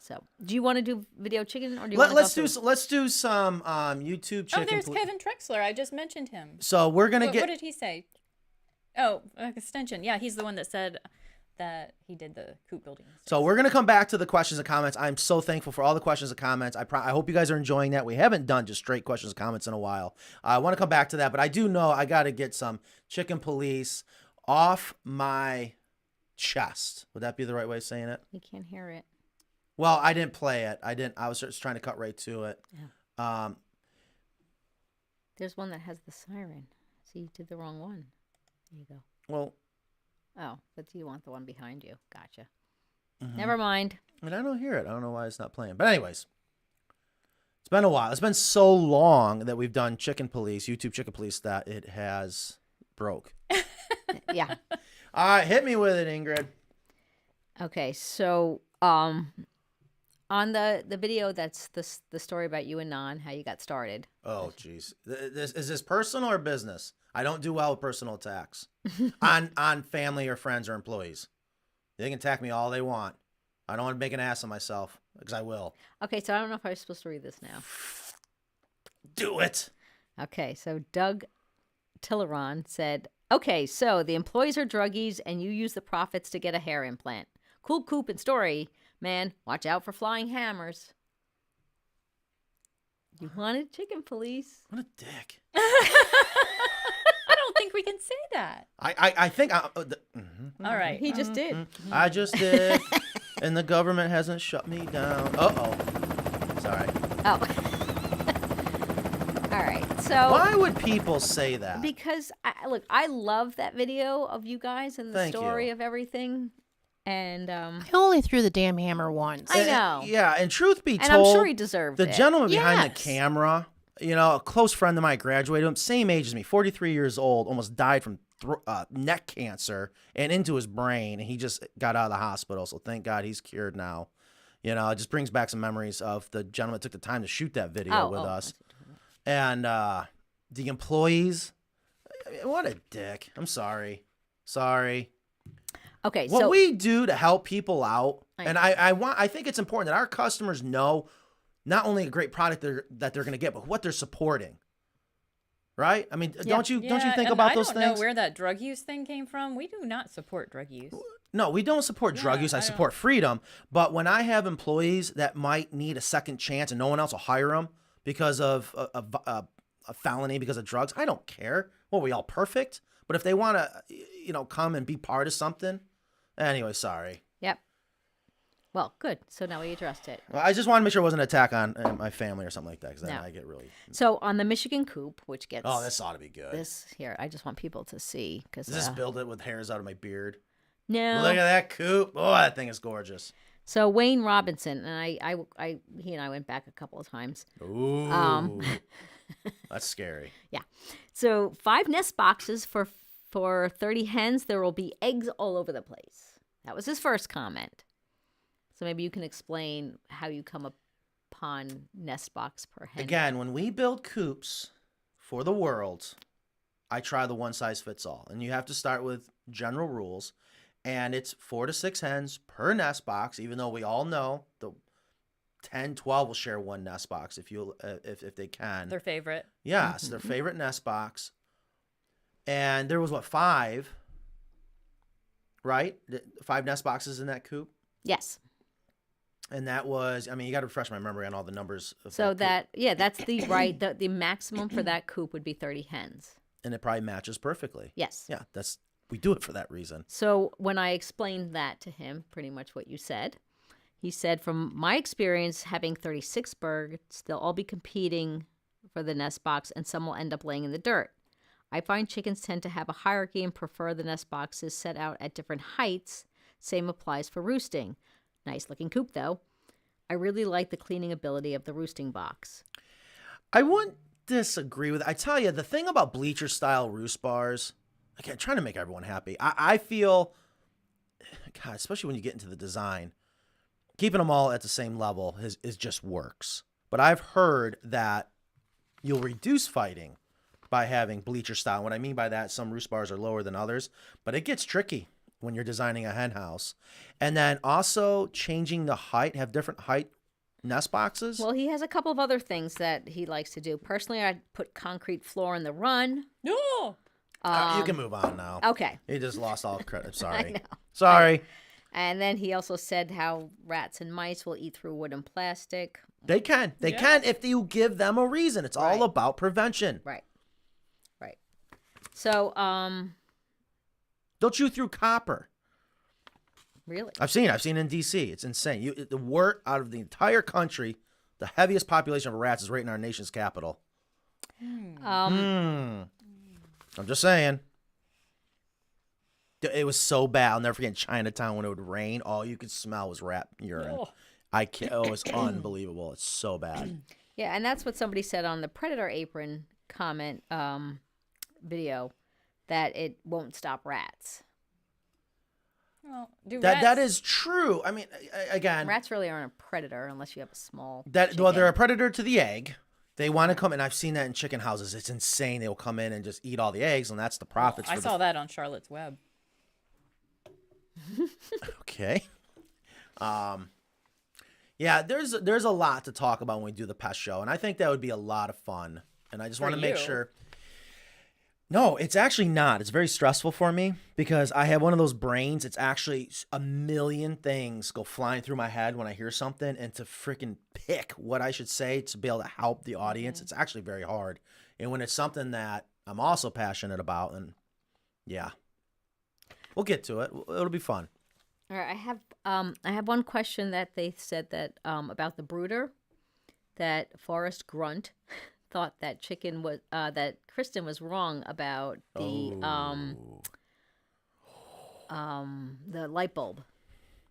So, do you want to do video chicken, or do you Let's do some YouTube chicken. Oh, there's Kevin Trexler. I just mentioned him. So we're gonna What get. did he say? Oh, extension. Yeah, he's the one that said that he did the coop building. So we're gonna come back to the questions and comments. I'm so thankful for all the questions and comments. I hope you guys are enjoying that. We haven't done just straight questions and comments in a while. I want to come back to that, but I do know I got to get some chicken police off my chest. Would that be the right way of saying it? You can't hear it. Well, I didn't play it. I was just trying to cut right to it. Yeah. There's one that has the siren. See, you did the wrong one. There you go. Well. Oh, but you want the one behind you. Gotcha. Never mind. And I don't hear it. I don't know why it's not playing. But anyways, it's been a while. It's been so long that we've done Chicken Police, YouTube Chicken Police, that it has broke. Yeah. All right, hit me with it, Ingrid. Okay, so on the video, that's the story about you and Nan, how you got started. Oh, jeez. Is this personal or business? I don't do well with personal attacks on family or friends or employees. They can attack me all they want. I don't want to make an ass of myself, because I will. Okay, so I don't know if I'm supposed to read this now. Do it. Okay, so Doug Tilleron said, okay, so the employees are druggies and you use the profits to get a hair implant. Cool Coop and story. Man, watch out for flying hammers. You wanted chicken police. What a dick. I don't think we can say that. I think All right. He just did. I just did, and the government hasn't shut me down. Uh-oh. Sorry. Oh. All right. So Why would people say that? because I love that video of you guys and the Thank story you. of everything. And I only threw the damn hammer once. I know. Yeah, and truth be And told, I'm sure he deserved the it. gentleman behind the Yes. camera, a close friend of mine graduated him, same age as me, 43 years old, almost died from neck cancer and into his brain, and he just got out of the hospital, so thank God he's cured now. It just brings back some memories of the gentleman that took the time to shoot that video with us. And the employees, I mean, what a dick. I'm sorry. Okay, What so we do to help people out, I and know. I think it's important that our customers know not only a great product that they're going to get, but what they're supporting. Right? I mean, don't you think and about I those don't things? know where that drug use thing came from. We do not support drug use. No, we don't support drug Yeah, use. I I don't- support freedom. But when I have employees that might need a second chance and no one else will hire them because of a felony, because of drugs, I don't care. Well, we all perfect? But if they want to, come and be part of something, anyway, sorry. yep. Well, good. So now we addressed it. Well, I just want to make sure it wasn't an attack on my family or something like that, because then No. I get really. So on the Michigan Coop, which gets Oh, this ought to be good. this here, I just want people to see because Does this build it with hairs out of my beard? no. Look at that Coop. Oh, that thing is gorgeous. So Wayne Robinson and he and I went back a couple of times. Ooh. That's scary. Yeah. So 5 nest boxes for 30 hens. There will be eggs all over the place. That was his first comment. So maybe you can explain how you come upon nest box per hen. Again, when we build coops for the world, I try the one size fits all. And you have to start with general rules. And it's 4 to 6 hens per nest box, even though we all know the 10, 12 will share one nest box if they can. Their favorite. Yes, their favorite nest box. And there was 5, right? 5 nest boxes in that coop. Yes. And that was, I mean, you got to refresh my memory on all the numbers. Of So coop. that's the right. The maximum for that coop would be 30 hens. And it probably matches perfectly. Yes. Yeah, we do it for that reason. So when I explained that to him, pretty much what you said, he said, from my experience having 36 birds, they'll all be competing for the nest box and some will end up laying in the dirt. I find chickens tend to have a hierarchy and prefer the nest boxes set out at different heights. Same applies for roosting. Nice looking coop though. I really like the cleaning ability of the roosting box. I wouldn't disagree with. I tell you, the thing about bleacher style roost bars, again, trying to make everyone happy. I feel, God, especially when you get into the design, keeping them all at the same level is just works. But I've heard that you'll reduce fighting by having bleacher style. What I mean by that, some roost bars are lower than others, but it gets tricky when you're designing a hen house. And then also changing the height, have different height nest boxes. Well, he has a couple of other things that he likes to do. Personally, I'd put concrete floor in the run. No. You can move on now. Okay. He just lost all credit. Sorry. know. Sorry. And then he also said how rats and mice will eat through wood and plastic. They can. They Yeah. can if you give them a reason. It's all Right. about prevention. Right. Right. So, They'll chew through copper. really? I've seen it in DC. It's insane. The wort out of the entire country, the heaviest population of rats is right in our nation's capital. I'm just saying. It was so bad. I'll never forget in Chinatown when it would rain. All you could smell was rat urine. Oh. It was unbelievable. It's so bad. Yeah, and that's what somebody said on the Predator apron comment video, that it won't stop rats. Well, do That rats, is true. I mean, again, Rats really aren't a predator unless you have a small well, chicken. they're a predator to the egg. They want to come, and I've seen that in chicken houses. It's insane. They'll come in and just eat all the eggs, and that's the profits. I for saw that on Charlotte's Web. Okay. Yeah, there's a lot to talk about when we do the pest show, and I think that would be a lot of fun. And I just want to make you. sure. No, it's actually not. It's very stressful for me because I have one of those brains. It's actually a million things go flying through my head when I hear something, and to freaking pick what I should say to be able to help the audience, it's actually very hard. And when it's something that I'm also passionate about, and yeah, we'll get to it. It'll be fun. All right, I have one question that they said that about the brooder, that Forrest Grunt thought that that Kristen was wrong about the light bulb.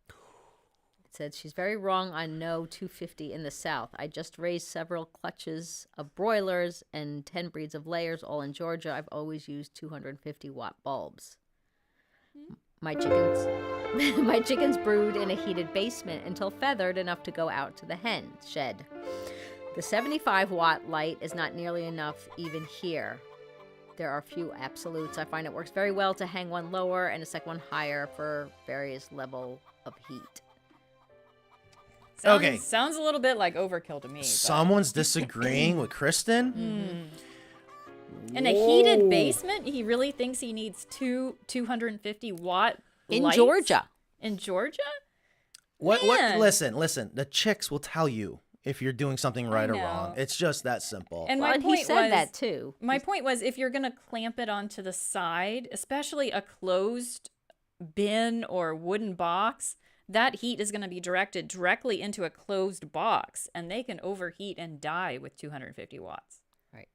It said she's very wrong on no 250 in the South. I just raised several clutches of broilers and 10 breeds of layers, all in Georgia. I've always used 250-watt bulbs. My chickens brood in a heated basement until feathered enough to go out to the hen shed. The 75-watt light is not nearly enough even here. There are few absolutes. I find it works very well to hang one lower and a second one higher for various level of heat. Sounds a little bit like overkill to me. Someone's disagreeing with Kristen? In a heated basement, he really thinks he needs two 250-watt In lights? Georgia. In Georgia? What? Man. Listen. The chicks will tell you if you're doing something right or know. wrong. It's just that simple. And Well, my and point he said was, that too. My point was, if you're gonna clamp it onto the side, especially a closed bin or wooden box, that heat is gonna be directed directly into a closed box, and they can overheat and die with 250 watts. Right.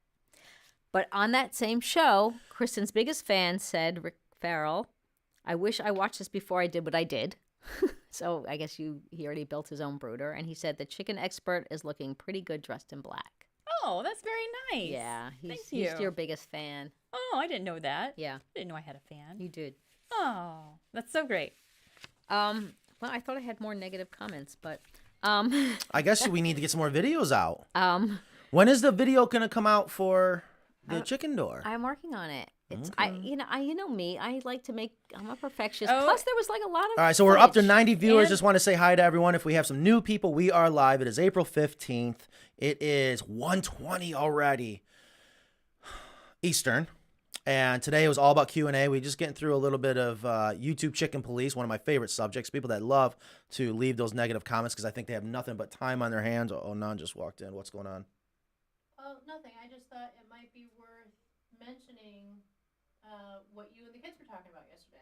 But on that same show, Kristen's biggest fan said, Rick Farrell, I wish I watched this before I did what I did. So I guess he already built his own brooder. And he said the chicken expert is looking pretty good dressed in black. Oh, that's very nice. Yeah, Thank he's you. your biggest fan. Oh, I didn't know that. Yeah, I didn't know I had a fan. you did. Oh, that's so great. Well, I thought I had more negative comments, but I guess we need to get some more videos out. um, When is the video going to come out for the chicken door? I'm working on it. It's you know me. I like to make. I'm a perfectionist. Oh. Plus, there was like a lot of. All right, so we're up to footage. 90 viewers. And- Just want to say hi to everyone. If we have some new people, we are live. It is April 15th. It is 1:20 already Eastern. And today it was all about Q&A. We just getting through a little bit of YouTube chicken police, one of my favorite subjects. People that love to leave those negative comments because I think they have nothing but time on their hands. Oh, Nan just walked in. What's going on? Oh, nothing. I just thought it might be worth mentioning what you and the kids were talking about yesterday.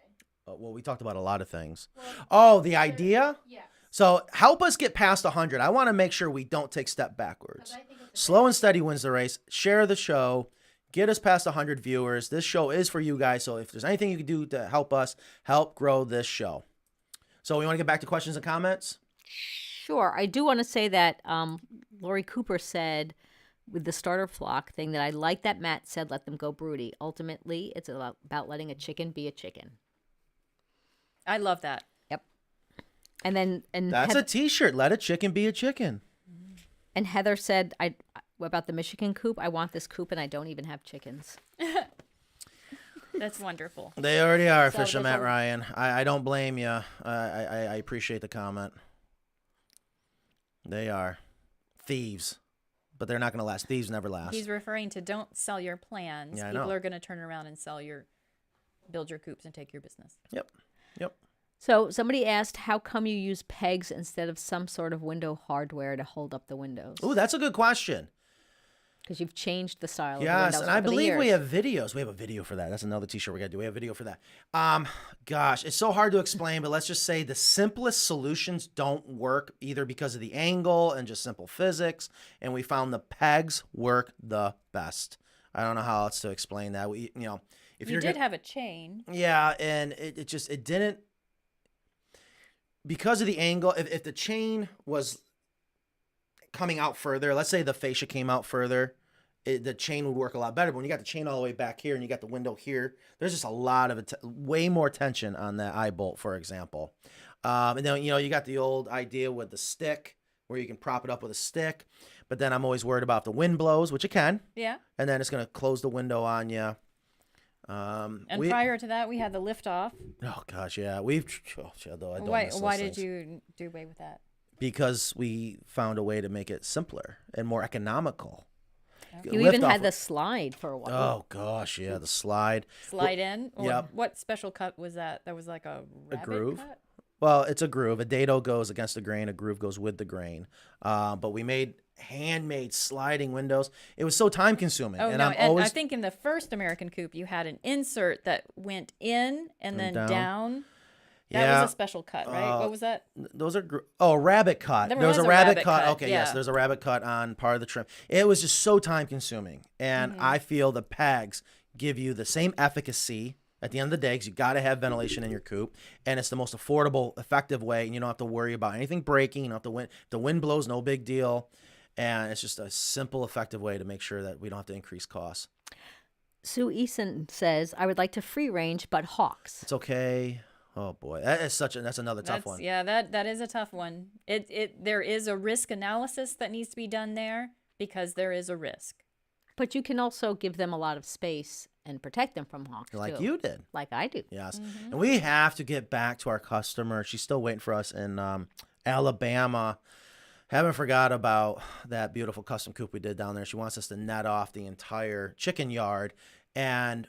Well, we talked about a lot of things. Well, Oh, the idea? yeah. So help us get past 100. I want to make sure we don't take step backwards. I think it's a Slow and steady wins the race. Share the show. Get us past 100 viewers. This show is for you guys. So if there's anything you can do to help us, help grow this show. So we want to get back to questions and comments. Sure. I do want to say that Lori Cooper said with the starter flock thing that I like that Matt said, let them go broody. Ultimately, it's about letting a chicken be a chicken. I love that. Yep. And then That's a t-shirt. Let a chicken be a chicken. And Heather said about the Michigan coop. I want this coop and I don't even have chickens. That's wonderful. They already are, So Fisher there's Matt a- Ryan. I don't blame you. I appreciate the comment. They are thieves, but they're not going to last. Thieves never last. He's referring to don't sell your plans. Yeah, I People know. are going to turn around and build your coops and take your business. Yep. So somebody asked, how come you use pegs instead of some sort of window hardware to hold up the windows? Ooh, that's a good question. Because you've changed the style of the Yes, windows and I over the believe we years. have videos. We have a video for that. That's another t-shirt we got to do. We have a video for that. Gosh, it's so hard to explain, but let's just say the simplest solutions don't work either because of the angle and just simple physics, and we found the pegs work the best. I don't know how else to explain that. If You you're did gonna, have a chain. yeah, and it didn't, because of the angle. If the chain was coming out further, let's say the fascia came out further, the chain would work a lot better. But when you got the chain all the way back here and you got the window here, there's just a lot of way more tension on that eye bolt, for example. And then you got the old idea with the stick where you can prop it up with a stick, but then I'm always worried about if the wind blows, which it can, Yeah. and then it's gonna close the window on you. And prior to that, we had the lift off. Oh gosh, yeah, I don't Why miss those did things. you do away with that? Because we found a way to make it simpler and more economical. You Lift even off had of- the slide for a while. Oh gosh, yeah, the slide. Slide in? Or yep. what special cut was that? That was like a rabbit groove? cut? Well, it's a groove. A dado goes against the grain. A groove goes with the grain. But we made handmade sliding windows. It was so time consuming. Oh, and no. I'm And always I think in the first American Coop, you had an insert that went in and then down. That yeah. was a special cut, right? What was that? Those are a rabbit cut. There There's was a a rabbit rabbit cut. cut, Okay, yes, yeah. there's a rabbit cut on part of the trim. It was just so time consuming, and I feel the pegs give you the same efficacy at the end of the day because you got to have ventilation in your coop, and it's the most affordable, effective way. And you don't have to worry about anything breaking. You don't have to the wind blows, no big deal, and it's just a simple, effective way to make sure that we don't have to increase costs. Sue Eason says, I would like to free range, but hawks. It's okay. Oh boy, that's another tough one. Yeah, that is a tough one. There is a risk analysis that needs to be done there, because there is a risk. But you can also give them a lot of space and protect them from hawks, Like too. you did. Like I do. Yes. And we have to get back to our customer. She's still waiting for us in Alabama. Haven't forgot about that beautiful custom coop we did down there. She wants us to net off the entire chicken yard. And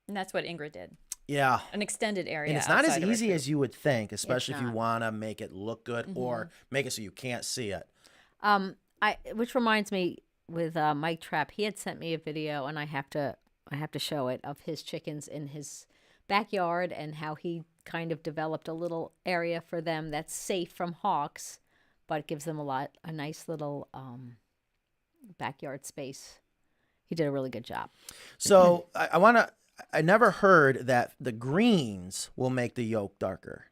that's what Ingrid did. yeah. An extended area. And it's not as outside of our easy coop. as you would think, especially if you not. want to make it look good or make it so you can't see it. Which reminds me, with Mike Trapp, he had sent me a video, and I have to show it, of his chickens in his backyard and how he kind of developed a little area for them that's safe from hawks, but gives them a nice little backyard space. He did a really good job. So I never heard that the greens will make the yolk darker.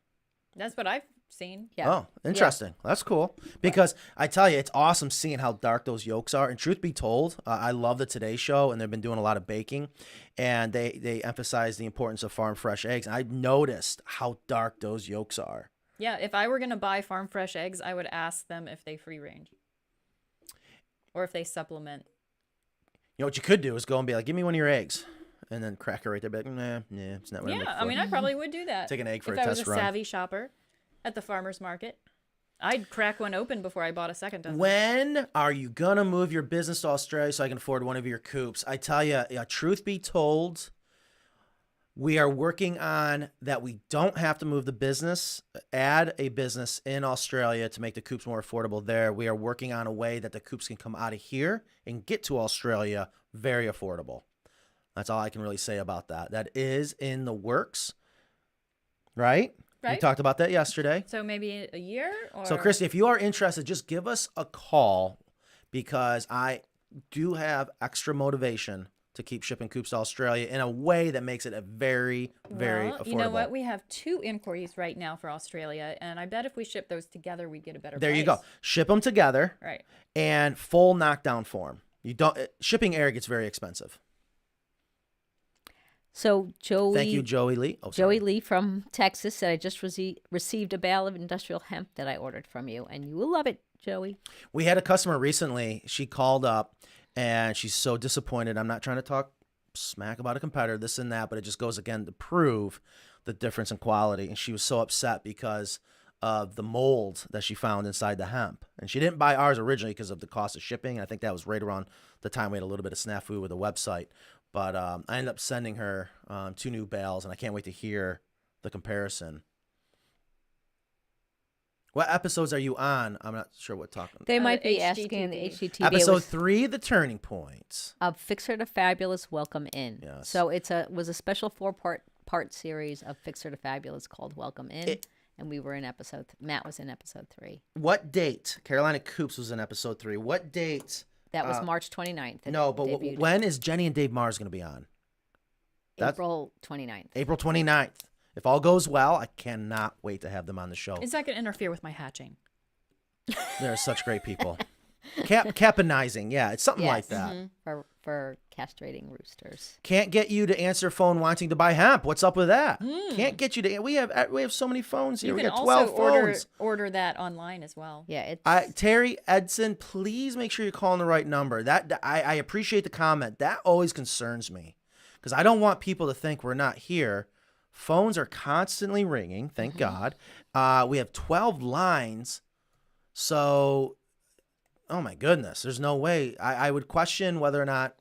That's what I've seen. Yeah. Oh, interesting. That's cool. Because I tell you, it's awesome seeing how dark those yolks are. And truth be told, I love the Today Show, and they've been doing a lot of baking. And they emphasize the importance of farm fresh eggs. And I noticed how dark those yolks are. Yeah, if I were going to buy farm fresh eggs, I would ask them if they free range. Or if they supplement. You know what you could do is go and be like, give me one of your eggs. And then crack it right there. Be like, nah, it's not what I'm Yeah, looking I for. mean, I probably would do that. Take an egg for if a I test was a run. savvy shopper at the farmer's market. I'd crack one open before I bought a second dozen. When are you going to move your business to Australia so I can afford one of your coops? I tell you, truth be told, we are working on that. We don't have to move the business, add a business in Australia to make the coops more affordable there. We are working on a way that the coops can come out of here and get to Australia very affordable. That's all I can really say about that. That is in the works, right? We Right. talked about that yesterday. So maybe a year? Or... So, Christy, if you are interested, just give us a call, because I do have extra motivation to keep shipping coops to Australia in a way that makes it a very, very Well, affordable. you know what? We have 2 inquiries right now for Australia, and I bet if we ship those together, we'd get a better There price. you go. Ship them together, Right. and full knockdown form. You don't shipping air gets very expensive. So Joey, Thank you, Joey Lee. Oh, Joey sorry. Lee from Texas said, I just received a bale of industrial hemp that I ordered from you, and you will love it, Joey. We had a customer recently. She called up, and she's so disappointed. I'm not trying to talk smack about a competitor, this and that, but it just goes again to prove the difference in quality. And she was so upset because of the mold that she found inside the hemp. And she didn't buy ours originally because of the cost of shipping. I think that was right around the time we had a little bit of snafu with the website. But I ended up sending her 2 new bales, and I can't wait to hear the comparison. What episodes are you on? I'm not sure what talking. They might be HDTV. asking the HDTV. Episode 3, The Turning Point. Of Fixer to Fabulous, Welcome In. Yes. So was a special 4-part series of Fixer to Fabulous called Welcome In, and we were in Matt was in episode 3. What date? Carolina Coops was in episode 3. What date? That was March 29th. it No, but debuted. when is Jenny and Dave Mars going to be on? that's- April 29th. April 29th. If all goes well, I cannot wait to have them on the show. Is that going to interfere with my hatching? They're such great people. Caponizing, yeah, it's something like Yes. that. For castrating roosters. Can't get you to answer phone wanting to buy hemp. What's up with that? Can't get you to. We have so many phones here. You We can got 12 also phones. order that online as well. Yeah, it's Terry Edson, please make sure you're calling the right number. I appreciate the comment. That always concerns me because I don't want people to think we're not here. Phones are constantly ringing. Thank God. We have 12 lines. So, oh my goodness, there's no way. I would question whether or not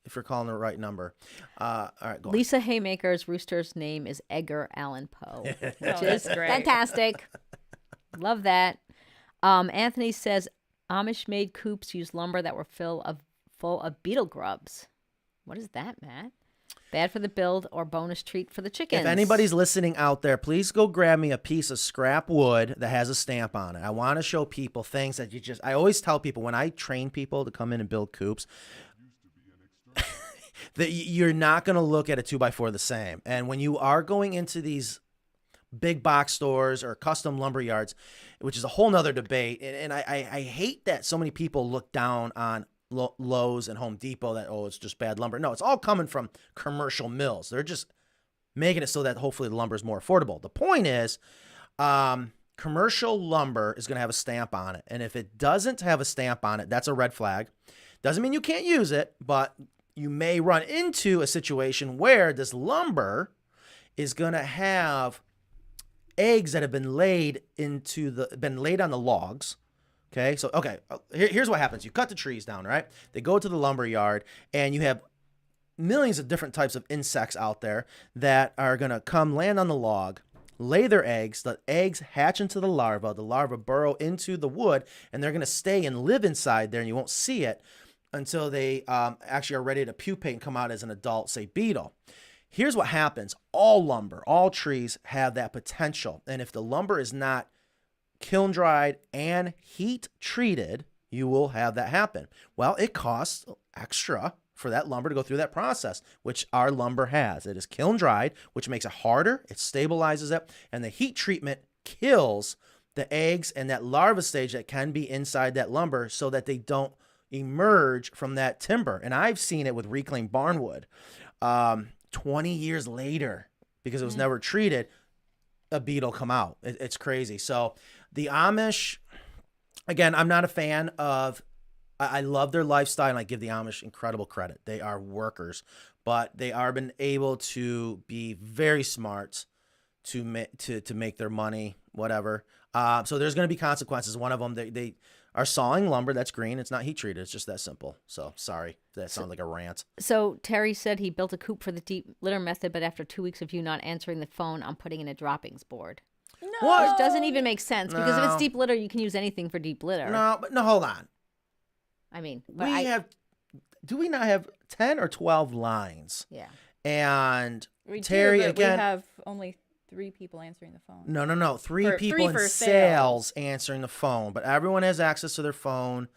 if you're calling the right number. All right, go on. Lisa Haymaker's rooster's name is Edgar Allan Poe, which Oh, is that's great. fantastic. Love that. Anthony says Amish-made coops use lumber that were full of beetle grubs. What is that, Matt? Bad for the build or bonus treat for the chickens. If anybody's listening out there, please go grab me a piece of scrap wood that has a stamp on it. I want to show people things that I always tell people when I train people to come in and build coops, that you're not going to look at a 2x4 the same. And when you are going into these big box stores or custom lumber yards, which is a whole nother debate, and I hate that so many people look down on Lowe's and Home Depot that, oh, it's just bad lumber. No, it's all coming from commercial mills. They're just making it so that hopefully the lumber is more affordable. The point is, commercial lumber is going to have a stamp on it. And if it doesn't have a stamp on it, that's a red flag. Doesn't mean you can't use it, but you may run into a situation where this lumber is going to have eggs that have been laid on the logs. Okay, so here's what happens. You cut the trees down, right? They go to the lumber yard, and you have millions of different types of insects out there that are going to come land on the log, lay their eggs. The eggs hatch into the larva burrow into the wood, and they're going to stay and live inside there, and you won't see it until they actually are ready to pupate and come out as an adult, say, beetle. Here's what happens. All lumber, all trees have that potential, and if the lumber is not kiln dried and heat treated, you will have that happen. Well, it costs extra for that lumber to go through that process, which our lumber has. It is kiln dried, which makes it harder. It stabilizes it, and the heat treatment kills the eggs and that larva stage that can be inside that lumber so that they don't emerge from that timber. And I've seen it with reclaimed barnwood. 20 years later, because it was never treated, a beetle come out. It's crazy. So the Amish, again, I'm not a fan of, I love their lifestyle, and I give the Amish incredible credit. They are workers, but they are been able to be very smart to make their money, whatever. So there's going to be consequences. One of them, they are sawing lumber that's green. It's not heat treated. It's just that simple. So sorry, that sounds like a rant. So Terry said he built a coop for the deep litter method, but after 2 weeks of you not answering the phone, I'm putting in a droppings board. No. What? Which doesn't even make sense, because if No. it's deep litter, you can use anything for deep litter. No, hold on. I mean, Do we not have 10 or 12 lines? Yeah. And We Terry, do, but again, we have only 3 people answering the phone. No. Three people in for sales answering the phone, but everyone has access to their phone.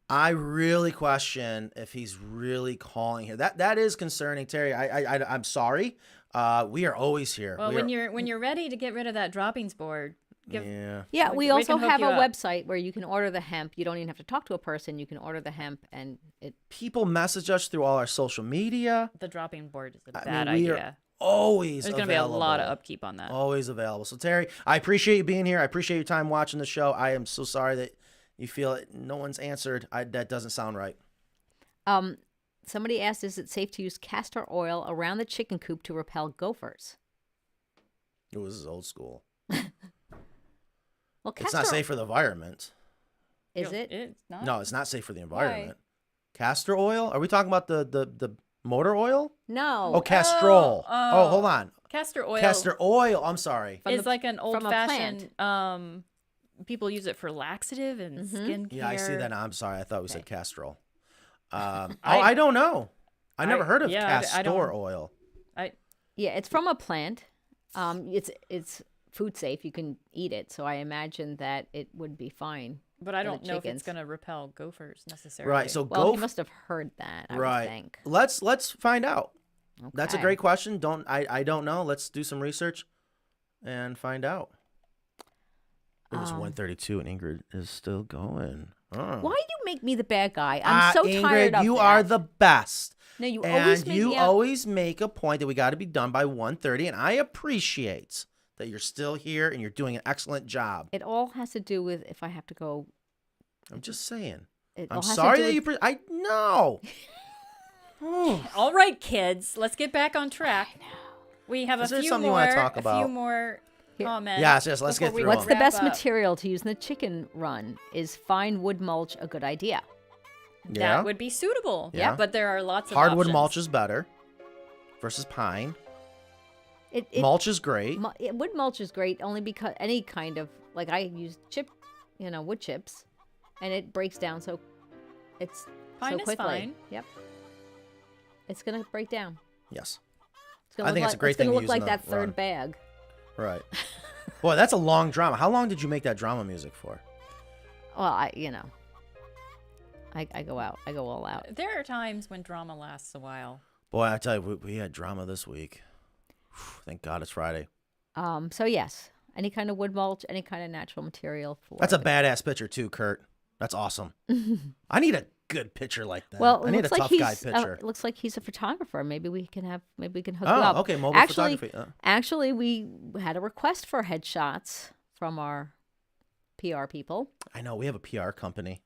I really question if he's really calling here. That is concerning, Terry. I'm sorry. We are always here. Well, when you're ready to get rid of that droppings board, Yeah. We we also can hook have a you up. website where you can order the hemp. You don't even have to talk to a person. You can order the hemp, and it. People message us through all our social media. the dropping board is a I bad mean, we idea. are always There's going to be a lot of available. upkeep on that. Always available. So Terry, I appreciate you being here. I appreciate your time watching the show. I am so sorry that you feel it. No one's answered. That doesn't sound right. Somebody asked, is it safe to use castor oil around the chicken coop to repel gophers? Ooh, this is old school. Well, It's not safe for the environment. Is it? It's not. No, it's not safe for the environment. Castor oil? Are we talking about the motor oil? No. Oh, castrol. oh. Hold on. Castor oil Castor oil. I'm sorry. is like an from a old-fashioned. People use it for laxative and skincare. Yeah, I see that now. I'm sorry. I thought we said castrol. I- I don't know. I never heard of yeah, I castor don't- oil. Yeah, it's from a plant. It's food safe. You can eat it, so I imagine that it would be fine. But I for the don't know if chickens. it's going to repel gophers necessarily. Right. So Well, he must have heard that. I would right. think. Let's find out. That's a Okay. great question. I don't know. Let's do some research and find out. It was 1:32 and Ingrid is still going. Oh. Why do you make me the bad guy? I'm so Ingrid, tired of you that. are the best. No, you And always make you me out. always make a point that we got to be done by 1:30, and I appreciate that you're still here and you're doing an excellent job. It all has to do with if I have to go. I'm just saying. It all I'm has to sorry do that with- you. I know. All right, kids, let's get back on track. We have Is a there few something you more. wanna talk A about? few more comments. Yes, let's before get we through What's them. the wrap best up. material to use in the chicken run? Is fine wood mulch a good idea? Yeah. That would be suitable. Yeah. But there are lots of Hardwood options. mulch is better versus pine. It Mulch is great. wood mulch is great only because any kind of like I use wood chips, and it breaks down so it's Pine so is quickly. fine. Yep, it's gonna break down. Yes. It's gonna I think look it's a great it's gonna thing to look use like in that the third run. bag. Right. Boy, that's a long drama. How long did you make that drama music for? Well, I go out. I go all out. There are times when drama lasts a while. Boy, I tell you, we had drama this week. Thank God it's Friday. So yes, any kind of wood mulch, any kind of natural material for. That's a badass picture too, Kurt. That's awesome. I need a good picture like that. Well, I it need a looks like tough guy he's. picture. It looks like he's a photographer. Maybe we can hook you Oh, up. okay, mobile actually, photography. Actually, we had a request for headshots from our PR people. I know we have a PR company.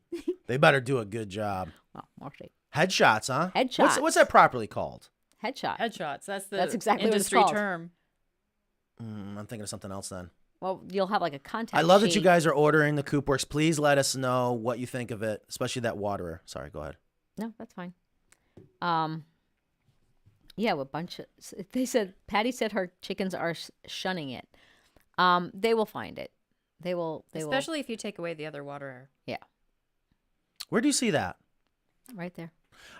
They better do a good job. Well, we'll see. Headshots, huh? Headshots. What's that properly called? Headshot. Headshots. That's exactly what it's industry called. term. I'm thinking of something else then. Well, you'll have like a contact I love that you sheet. guys are ordering the Coop Works. Please let us know what you think of it, especially that waterer. Sorry, go ahead. No, that's fine. Yeah, a bunch of. They said Patty said her chickens are shunning it. They will find it. They will. Especially if you take away the other water. Yeah, Where do you see that? right there.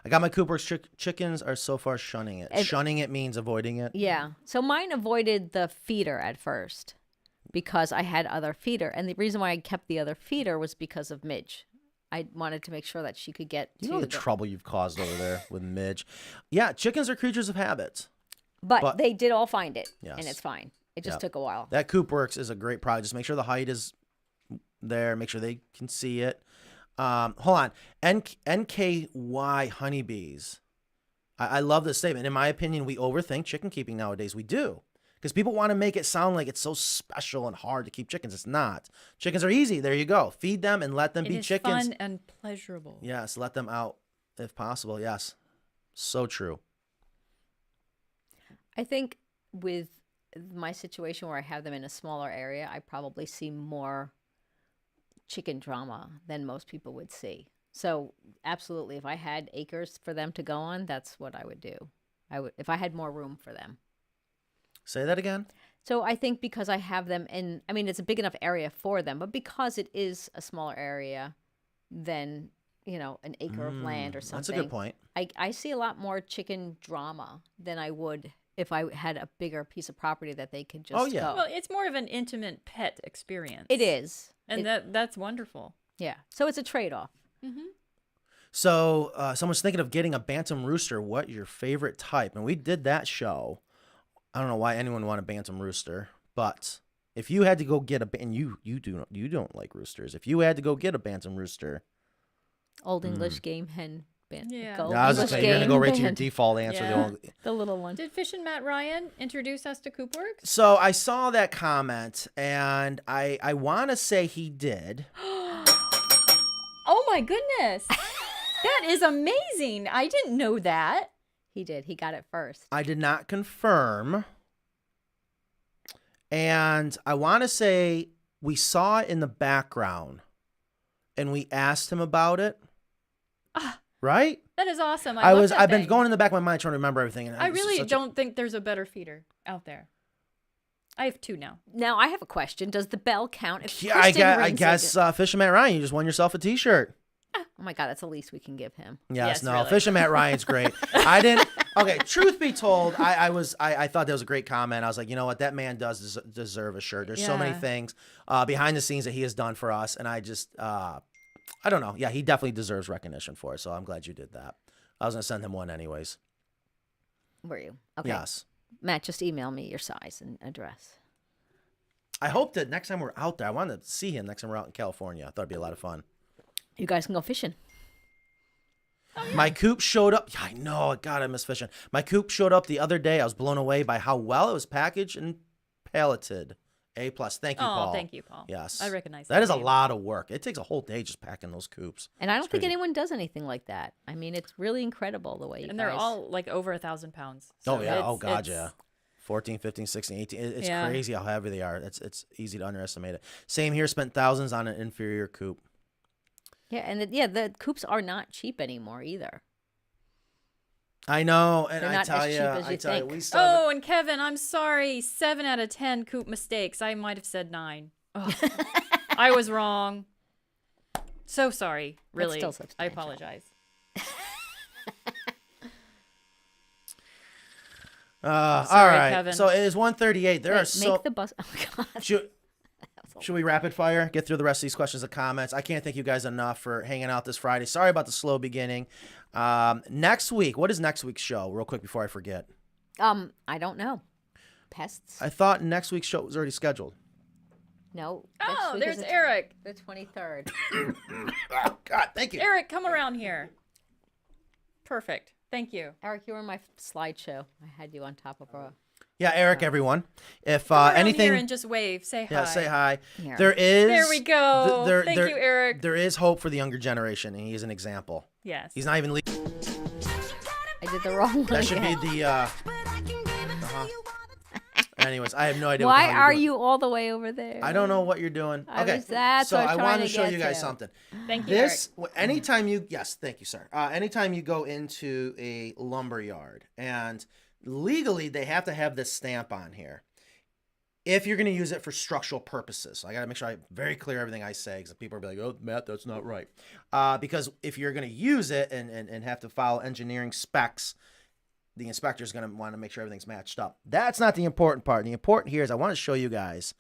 I got my Coop Works chickens are so far shunning it. Shunning it means avoiding it. Yeah. So mine avoided the feeder at first because I had other feeder, and the reason why I kept the other feeder was because of Midge. I wanted to make sure that she could get You to know the trouble you've caused over there with Midge. Yeah, chickens are creatures of habit. But they did all find it, and Yes. it's fine. It just took a while. That Coop Works is a great product. Just make sure the height is there. Make sure they can see it. Hold on. NKY honeybees. I love this statement. In my opinion, we overthink chicken keeping nowadays. We do. Because people want to make it sound like it's so special and hard to keep chickens. It's not. Chickens are easy. There you go. Feed them and let them It be is chickens. fun and pleasurable. Yes, let them out if possible. Yes. So true. I think with my situation where I have them in a smaller area, I probably see more chicken drama than most people would see. So absolutely, if I had acres for them to go on, that's what I would do. If I had more room for them. Say that again. So I think because I have them in, I mean, it's a big enough area for them, but because it is a smaller area than, an acre of land or something. That's a good point. I see a lot more chicken drama than I would if I had a bigger piece of property that they could just go. Well, it's more of an intimate pet experience. It is. And that's wonderful. Yeah. So it's a trade-off. So someone's thinking of getting a bantam rooster. What your favorite type? And we did that show. I don't know why anyone would want a bantam rooster, but if you had to go get and you don't like roosters. If you had to go get a bantam rooster, Old English game hen. Yeah. Gold I was English gonna say, you're gonna go game right to your hen. default answer. Yeah. The little one. Did Fish and Matt Ryan introduce us to Coop Works? So I saw that comment, and I want to say he did. Oh my goodness. That is amazing. I didn't know that. He did. He got it first. I did not confirm. And I want to say we saw it in the background and we asked him about it. Right? That is awesome. I've been going in the back of my mind trying to remember everything. And I really don't think there's a better feeder out there. I have two now. Now, I have a question. Does the bell count? If Yeah, Kristen I rings guess Fisherman Ryan, you just won yourself a t-shirt. Oh my God, that's the least we can give him. Yes, no, really. Fisherman Ryan's great. I didn't. Okay, truth be told, I thought that was a great comment. I was like, you know what, that man does deserve a shirt. There's so many Yeah. things behind the scenes that he has done for us, and I just, I don't know. Yeah, he definitely deserves recognition for it. So I'm glad you did that. I was gonna send him one anyways. Were you? Okay. Yes. Matt, just email me your size and address. I hope that next time we're out there, I want to see him next time we're out in California. I thought it'd be a lot of fun. You guys can go fishing. My Coop showed up. Yeah, I know. God, I miss fishing. My Coop showed up the other day. I was blown away by how well it was packaged and palleted. A+. Thank you, Paul. Oh, thank you, Paul. Yes. I recognize that is a name. lot of work. It takes a whole day just packing those coops. And I don't It's think crazy. anyone does anything like that. I mean, it's really incredible the way you And guys... they're all like over 1,000 pounds. Oh, So yeah. Oh, it's- God, it's- yeah. 14, 15, 16, 18. It's Yeah. crazy how heavy they are. It's easy to underestimate it. Same here. Spent thousands on an inferior coop. Yeah, and the coops are not cheap anymore either. I know. And They're I not tell as cheap you, as you think. we still have Oh, and Kevin, I'm sorry. 7 out of 10 Coop mistakes. I might have said 9. Oh, I was wrong. So sorry. Really. still I substantial. apologize. all Sorry, right. Kevin. So it is 1:38. There Wait, are so. make the bus... Oh, my God. Should we rapid fire? Get through the rest of these questions and comments. I can't thank you guys enough for hanging out this Friday. Sorry about the slow beginning. Next week, what is next week's show? Real quick before I forget. I don't know. Pests? I thought next week's show was already scheduled. No. Oh, next week there's is Eric. The 23rd. Oh, God, thank you. Eric, come around here. Perfect. Thank you. Eric, you were in my slideshow. I had you on top of a... Yeah, Eric, everyone. If Come around anything, here and just wave, say hi. yeah, say hi. Here. There is. There we go. Thank you, Eric. There is hope for the younger generation, and he is an example. Yes. He's not even. I did the wrong one. That should again. be the. Anyways, I have no idea. Why what are doing. you all the way over there? I don't know what you're doing. Okay, that's so what I'm I trying wanted to to show get you guys to. something. Thank you, This, anytime you, yes, thank you, sir. Anytime you go into a lumber yard, and legally they have to have this stamp on here. If you're going to use it for structural purposes, so I got to make sure I'm very clear everything I say, because people are like, "Oh, Matt, that's not right." Because if you're going to use it and have to follow engineering specs, the inspector is going to want to make sure everything's matched up. That's not the important part. The important here is I want to show you guys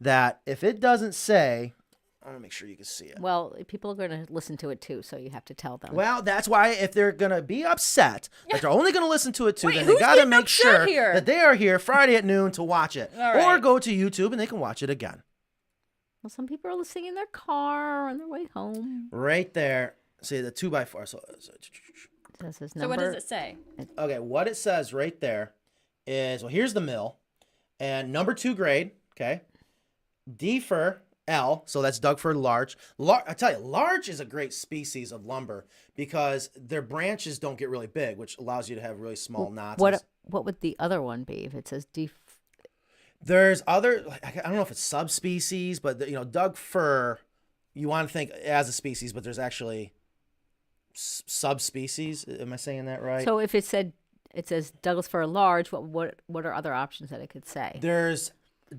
that if it doesn't say, I want to make sure you can see it. Well, people are going to listen to it too, so you have to tell them. Well, that's why if they're going to be upset that they're only going to listen to it too, Wait, then they who's got to getting make upset sure here? that they are here Friday at noon to watch it. All Or right. go to YouTube and they can watch it again. Well, some people are listening in their car on their way home. Right there. See the 2x4. This is So what does it say? Okay, what it says right there is, well, here's the mill. And number 2 grade, okay? D for L, so that's Doug for large. I tell you, large is a great species of lumber because their branches don't get really big, which allows you to have really small knots. What would the other one be if it says D? There's other, I don't know if it's subspecies, but Doug fir, you want to think as a species, but there's actually subspecies. Am I saying that right? So if it says Douglas fir large, what are other options that it could say? There's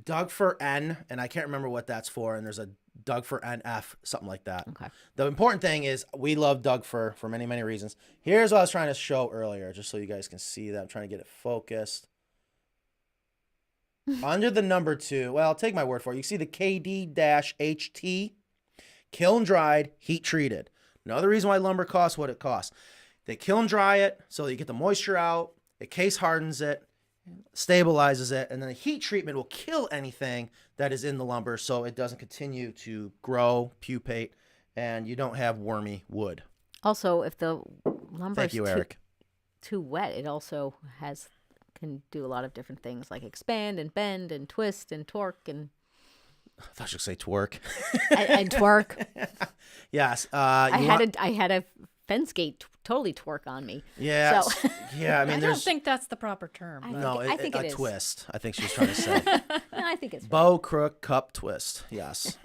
Doug fir N, and I can't remember what that's for, and there's a Doug fir NF, something like that. Okay. The important thing is we love Doug fir for many, many reasons. Here's what I was trying to show earlier, just so you guys can see that. I'm trying to get it focused. Under the number 2, well, take my word for it. You see the KD-HT, kiln dried, heat treated. Another reason why lumber costs what it costs. They kiln dry it so that you get the moisture out, it case hardens it, stabilizes it, and then the heat treatment will kill anything that is in the lumber so it doesn't continue to grow, pupate, and you don't have wormy wood. Also, if the lumber Thank you, Eric. too wet, it also can do a lot of different things like expand and bend and twist and torque and I thought you could say twerk. and twerk. Yes. I had a fence gate totally twerk on me. Yeah. So- Yeah. I mean, I there's don't think that's the proper term. I think it is. twist. I think she was trying to say No, I think it's bow, crook, cup, twist. Yes.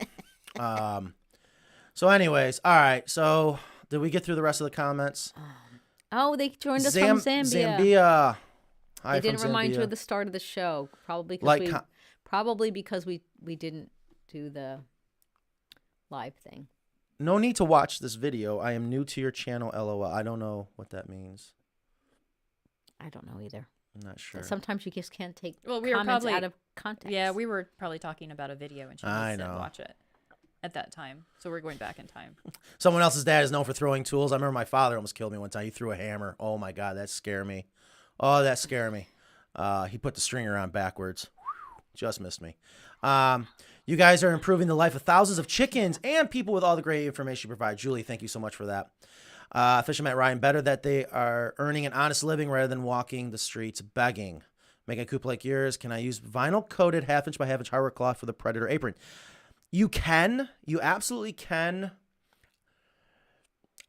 So, anyways, all right. So, did we get through the rest of the comments? Oh, they joined us from Zambia. Zambia. Hi They didn't from remind you Zambia. of the start of the show, probably because we didn't do the live thing. No need to watch this video. I am new to your channel, LOL. I don't know what that means. I don't know either. I'm not sure. Sometimes you just can't take Well, we were comments probably out of context. Yeah, we were probably talking about a video, and she I said know. watch it at that time. So we're going back in time. Someone else's dad is known for throwing tools. I remember my father almost killed me one time. He threw a hammer. Oh, my God. That scared me. Oh, that scared me. He put the stringer on backwards. Just missed me. You guys are improving the life of thousands of chickens and people with all the great information you provide. Julie, thank you so much for that. Fisherman Ryan, better that they are earning an honest living rather than walking the streets begging. Make a coop like yours. Can I use vinyl coated 1/2 by 1/2 hardware cloth for the predator apron? You can. You absolutely can.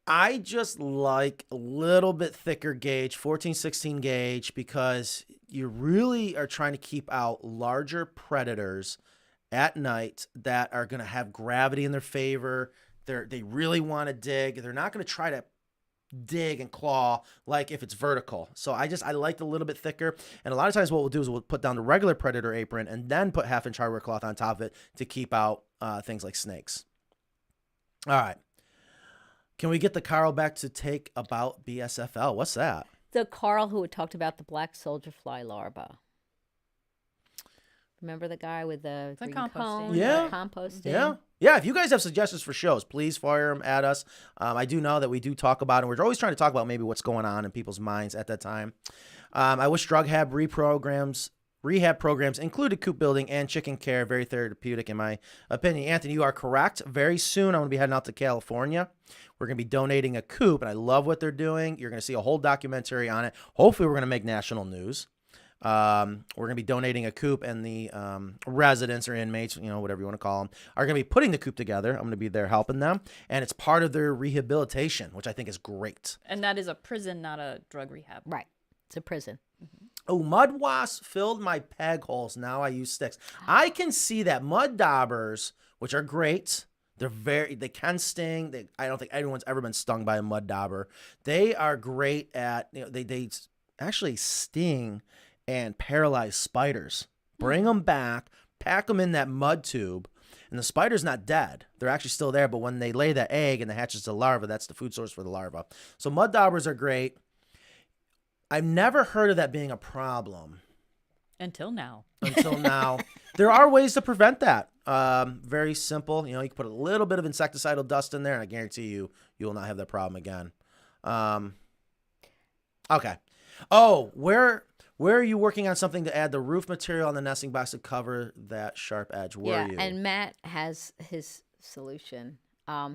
I just like a little bit thicker gauge, 14-16 gauge, because you really are trying to keep out larger predators at night that are going to have gravity in their favor. They really want to dig. They're not going to try to dig and claw like if it's vertical. So I like a little bit thicker. And a lot of times what we'll do is we'll put down the regular predator apron and then put 1/2 inch hardware cloth on top of it to keep out things like snakes. All right. Can we get the Carl back to take about BSFL? What's that? The Carl who had talked about the black soldier fly larva. Remember the guy with the green composting. cone? Yeah. Composting. Yeah. If you guys have suggestions for shows, please fire them at us. I do know that we do talk about it. We're always trying to talk about maybe what's going on in people's minds at that time. I wish drug rehab programs included coop building and chicken care. Very therapeutic in my opinion. Anthony, you are correct. Very soon I'm going to be heading out to California. We're going to be donating a coop, and I love what they're doing. You're going to see a whole documentary on it. Hopefully we're going to make national news. We're going to be donating a coop, and the residents or inmates, whatever you want to call them, are going to be putting the coop together. I'm going to be there helping them, and it's part of their rehabilitation, which I think is great. And that is a prison, not a drug rehab. Right. It's a prison. Oh, mud wasps filled my peg holes. Now I use sticks. I can see that. Mud daubers, which are great. They can sting. I don't think anyone's ever been stung by a mud dauber. They are great at, they actually sting and paralyze spiders. Bring them back, pack them in that mud tube, and the spider's not dead. They're actually still there, but when they lay that egg and it hatches the larva, that's the food source for the larva. So mud daubers are great. I've never heard of that being a problem. Until now. There are ways to prevent that. Very simple. You can put a little bit of insecticidal dust in there, and I guarantee you will not have that problem again. Okay. Oh, where are you working on something to add the roof material on the nesting box to cover that sharp edge? Where are you? And Matt has his solution.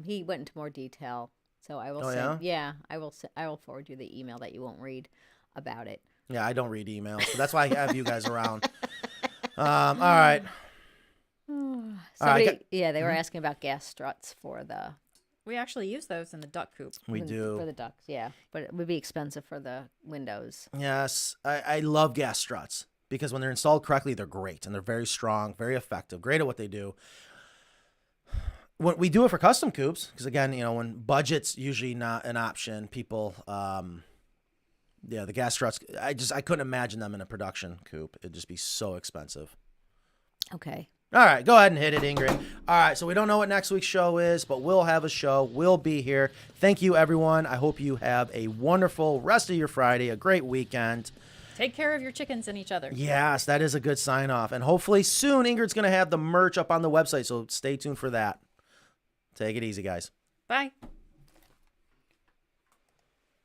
He went into more detail, so I will I will forward you the email that you won't read about it. Yeah, I don't read emails, so that's why I have you guys around. All right. They were asking about gas struts for the. We actually use those in the duck coop. We do. For the ducks, yeah. But it would be expensive for the windows. Yes, I love gas struts because when they're installed correctly, they're great, and they're very strong, very effective, great at what they do. When we do it for custom coops, because again, when budget's usually not an option, people, the gas struts, I couldn't imagine them in a production coop. It'd just be so expensive. Okay. All right, go ahead and hit it, Ingrid. All right, so we don't know what next week's show is, but we'll have a show. We'll be here. Thank you, everyone. I hope you have a wonderful rest of your Friday, a great weekend. Take care of your chickens and each other. Yes, that is a good sign off. And hopefully soon Ingrid's going to have the merch up on the website, so stay tuned for that. Take it easy, guys. Bye.